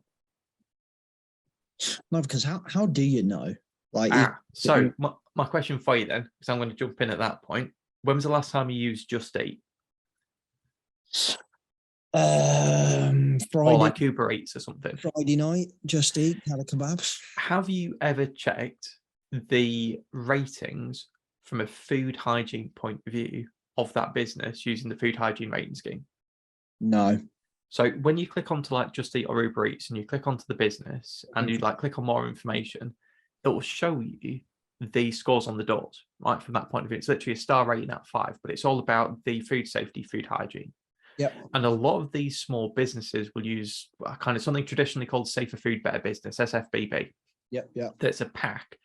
No, because how do you know? Like, so my question for you then, because I'm going to jump in at that point. When was the last time you used Just Eat? Friday, or like Uber Eats or something. Friday night, Just Eat, had a kebab. Have you ever checked the ratings from a food hygiene point of view of that business using the food hygiene rating scheme? No. So when you click onto like Just Eat or Uber Eats and you click onto the business and you like click on more information, it will show you the scores on the doors, right? From that point of view, it's literally a star rating out of 5, but it's all about the food safety, food hygiene. Yep. And a lot of these small businesses will use kind of something traditionally called Safer Food, Better Business, SFBB. Yep. That's a pack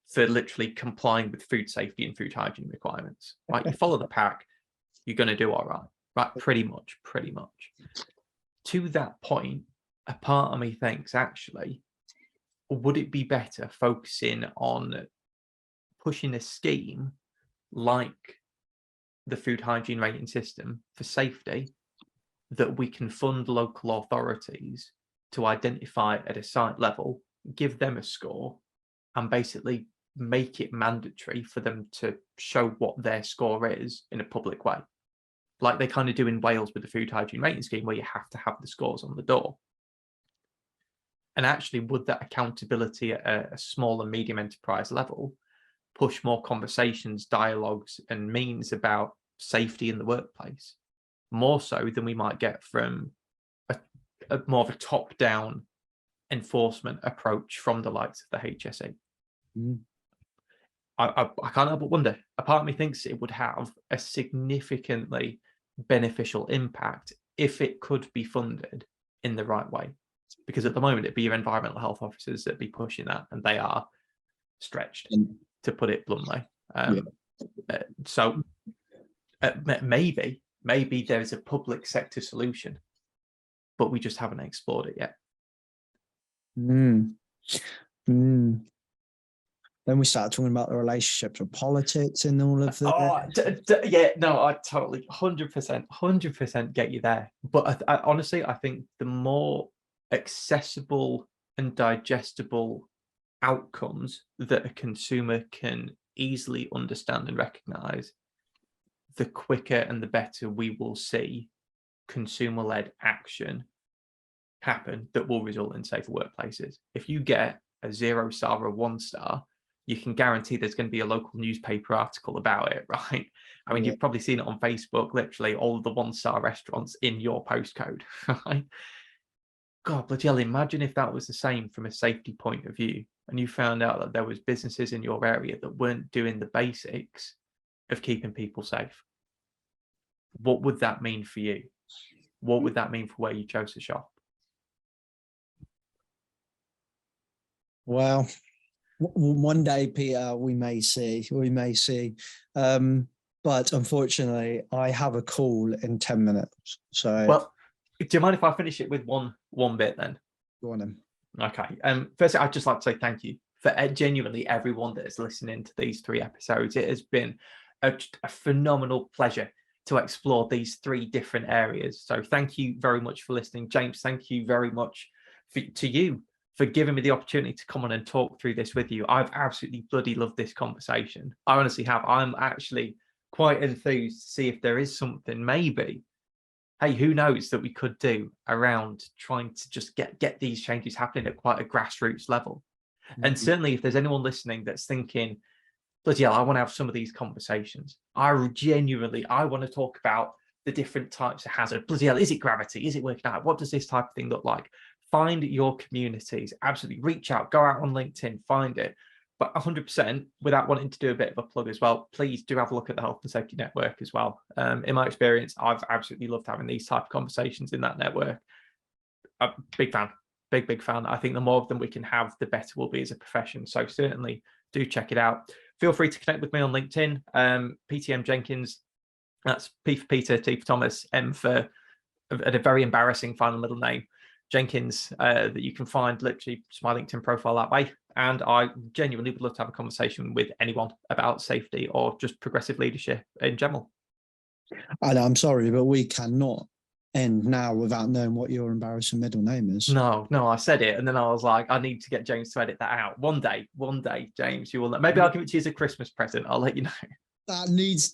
for literally complying with food safety and food hygiene requirements. Right? You follow the pack, you're going to do all right. Right? Pretty much. To that point, a part of me thinks actually, would it be better focusing on pushing a scheme like the food hygiene rating system for safety that we can fund local authorities to identify at a site level, give them a score, and basically make it mandatory for them to show what their score is in a public way, like they kind of do in Wales with the food hygiene rating scheme, where you have to have the scores on the door. And actually, would that accountability at a small and medium enterprise level push more conversations, dialogues, and means about safety in the workplace, more so than we might get from a more of a top-down enforcement approach from the likes of the HSE? I can't help but wonder. A part of me thinks it would have a significantly beneficial impact if it could be funded in the right way. Because at the moment, it'd be your environmental health officers that'd be pushing that, and they are stretched, to put it bluntly. So maybe there's a public sector solution, but we just haven't explored it yet. Then we start talking about the relationships with politics and all of that. Yeah, no, I totally 100% get you there. But I honestly, I think the more accessible and digestible outcomes that a consumer can easily understand and recognize, the quicker and the better we will see consumer-led action happen that will result in safer workplaces. If you get a 0-star or a 1-star, you can guarantee there's going to be a local newspaper article about it, right? I mean, you've probably seen it on Facebook, literally all of the 1-star restaurants in your postcode, right? God, bloody hell, imagine if that was the same from a safety point of view, and you found out that there was businesses in your area that weren't doing the basics of keeping people safe. What would that mean for you? What would that mean for where you chose to shop? Well, one day, Peter, we may see. But unfortunately, I have a call in 10 minutes. So, well, do you mind if I finish it with one bit then? Go on then. Okay. Firstly, I'd just like to say thank you for genuinely everyone that is listening to these 3 episodes. It has been a phenomenal pleasure to explore these 3 different areas. So thank you very much for listening. James, thank you very much to you for giving me the opportunity to come on and talk through this with you. I've absolutely bloody loved this conversation. I honestly have. I'm actually quite enthused to see if there is something, maybe, hey, who knows, that we could do around trying to just get these changes happening at quite a grassroots level. And certainly if there's anyone listening that's thinking, bloody hell, I want to have some of these conversations. I want to talk about the different types of hazard. Bloody hell, is it gravity? Is it working out? What does this type of thing look like? Find your communities, absolutely reach out, go out on LinkedIn, find it. But 100%, without wanting to do a bit of a plug as well, please do have a look at the Health and Safety Network as well. In my experience, I've absolutely loved having these type of conversations in that network. I'm a big fan. Big fan. I think the more of them we can have, the better we'll be as a profession. So certainly do check it out. Feel free to connect with me on LinkedIn. PTM Jenkins. That's P for Peter, T for Thomas, M for a very embarrassing final middle name, Jenkins, that you can find literally just my LinkedIn profile that way. And I genuinely would love to have a conversation with anyone about safety or just progressive leadership in general. And I'm sorry, but we cannot end now without knowing what your embarrassing middle name is. No, I said it, and then I was like, I need to get James to edit that out. One day, James, you will. Maybe I'll give it to you as a Christmas present. I'll let you know.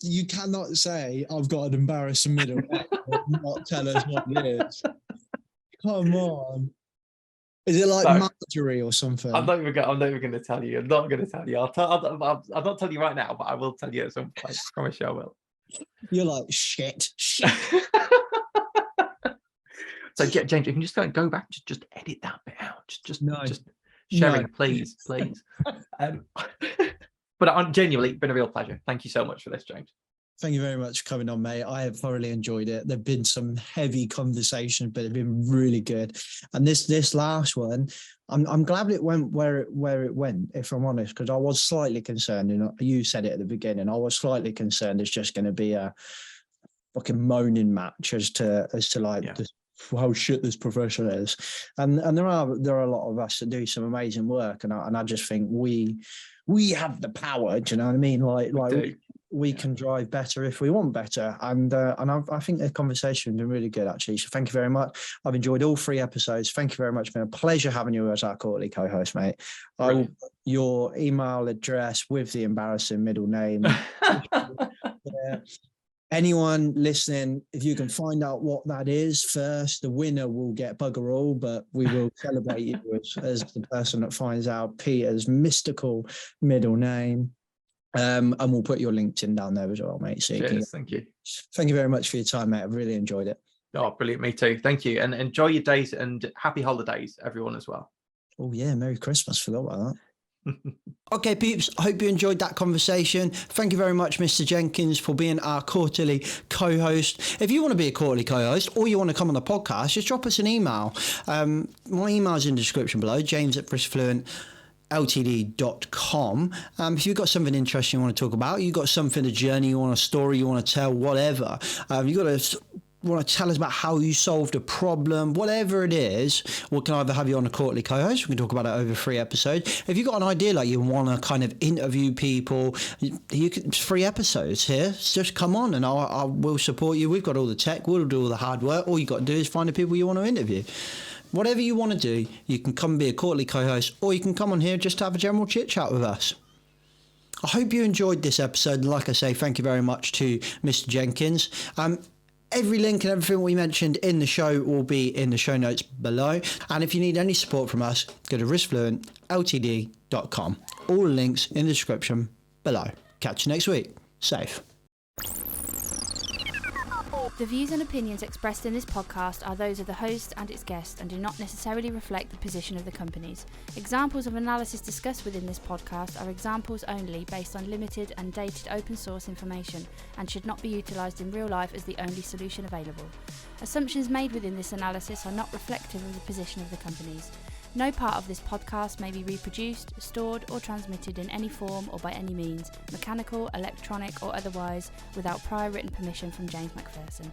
You cannot say I've got an embarrassing middle name and not tell us what it is. Come on. Is it like Marjorie or something? I'm not even going to tell you. I'm not going to tell you. I'll not tell you right now, but I will tell you at some point. I promise you I will. You're like, shit. So James, if you can just go back, just edit that bit out. Just sharing, please. But I'm genuinely been a real pleasure. Thank you so much for this, James. Thank you very much for coming on, mate. I have thoroughly enjoyed it. There've been some heavy conversations, but they've been really good. And this last one, I'm glad it went where it went, if I'm honest, because I was slightly concerned. You said it at the beginning. I was slightly concerned it's just going to be a fucking moaning match as to how shit this profession is. And there are a lot of us that do some amazing work, and I just think we have the power. Do you know what I mean? We can drive better if we want better. And I think the conversation has been really good, actually. So thank you very much. I've enjoyed all 3 episodes. Thank you very much. It's been a pleasure having you as our quarterly co-host, mate. I will your email address with the embarrassing middle name. Anyone listening, if you can find out what that is first, the winner will get bugger all, but we will celebrate you as the person that finds out Peter's mystical middle name. And we'll put your LinkedIn down there as well, mate. So thank you. Thank you very much for your time, mate. I've really enjoyed it. Oh, brilliant. Me too. Thank you. And enjoy your days and happy holidays, everyone, as well. Oh, yeah. Merry Christmas. Forgot about that. Okay, peeps, I hope you enjoyed that conversation. Thank you very much, Mr. Jenkins, for being our quarterly co-host. If you want to be a quarterly co-host or you want to come on the podcast, just drop us an email. My email's in the description below, james@riskfluentltd.com. If you've got something interesting you want to talk about, you've got something, a journey you want, a story you want to tell, whatever, want to tell us about how you solved a problem, whatever it is, we can either have you on a quarterly co-host, we can talk about it over 3 episodes. If you've got an idea like you want to kind of interview people, you can 3 episodes here, just come on and I will support you. We've got all the tech, we'll do all the hard work. All you got to do is find the people you want to interview. Whatever you want to do, you can come be a quarterly co-host, or you can come on here just to have a general chit chat with us. I hope you enjoyed this episode. And like I say, thank you very much to Mr. Jenkins. Every link and everything we mentioned in the show will be in the show notes below. And if you need any support from us, go to riskfluentltd.com. All the links in the description below. Catch you next week. Safe. The views and opinions expressed in this podcast are those of the host and its guests and do not necessarily reflect the position of the companies. Examples of analysis discussed within this podcast are examples only based on limited and dated open source information and should not be utilised in real life as the only solution available. Assumptions made within this analysis are not reflective of the position of the companies. No part of this podcast may be reproduced, stored or transmitted in any form or by any means, mechanical, electronic or otherwise, without prior written permission from James MacPherson.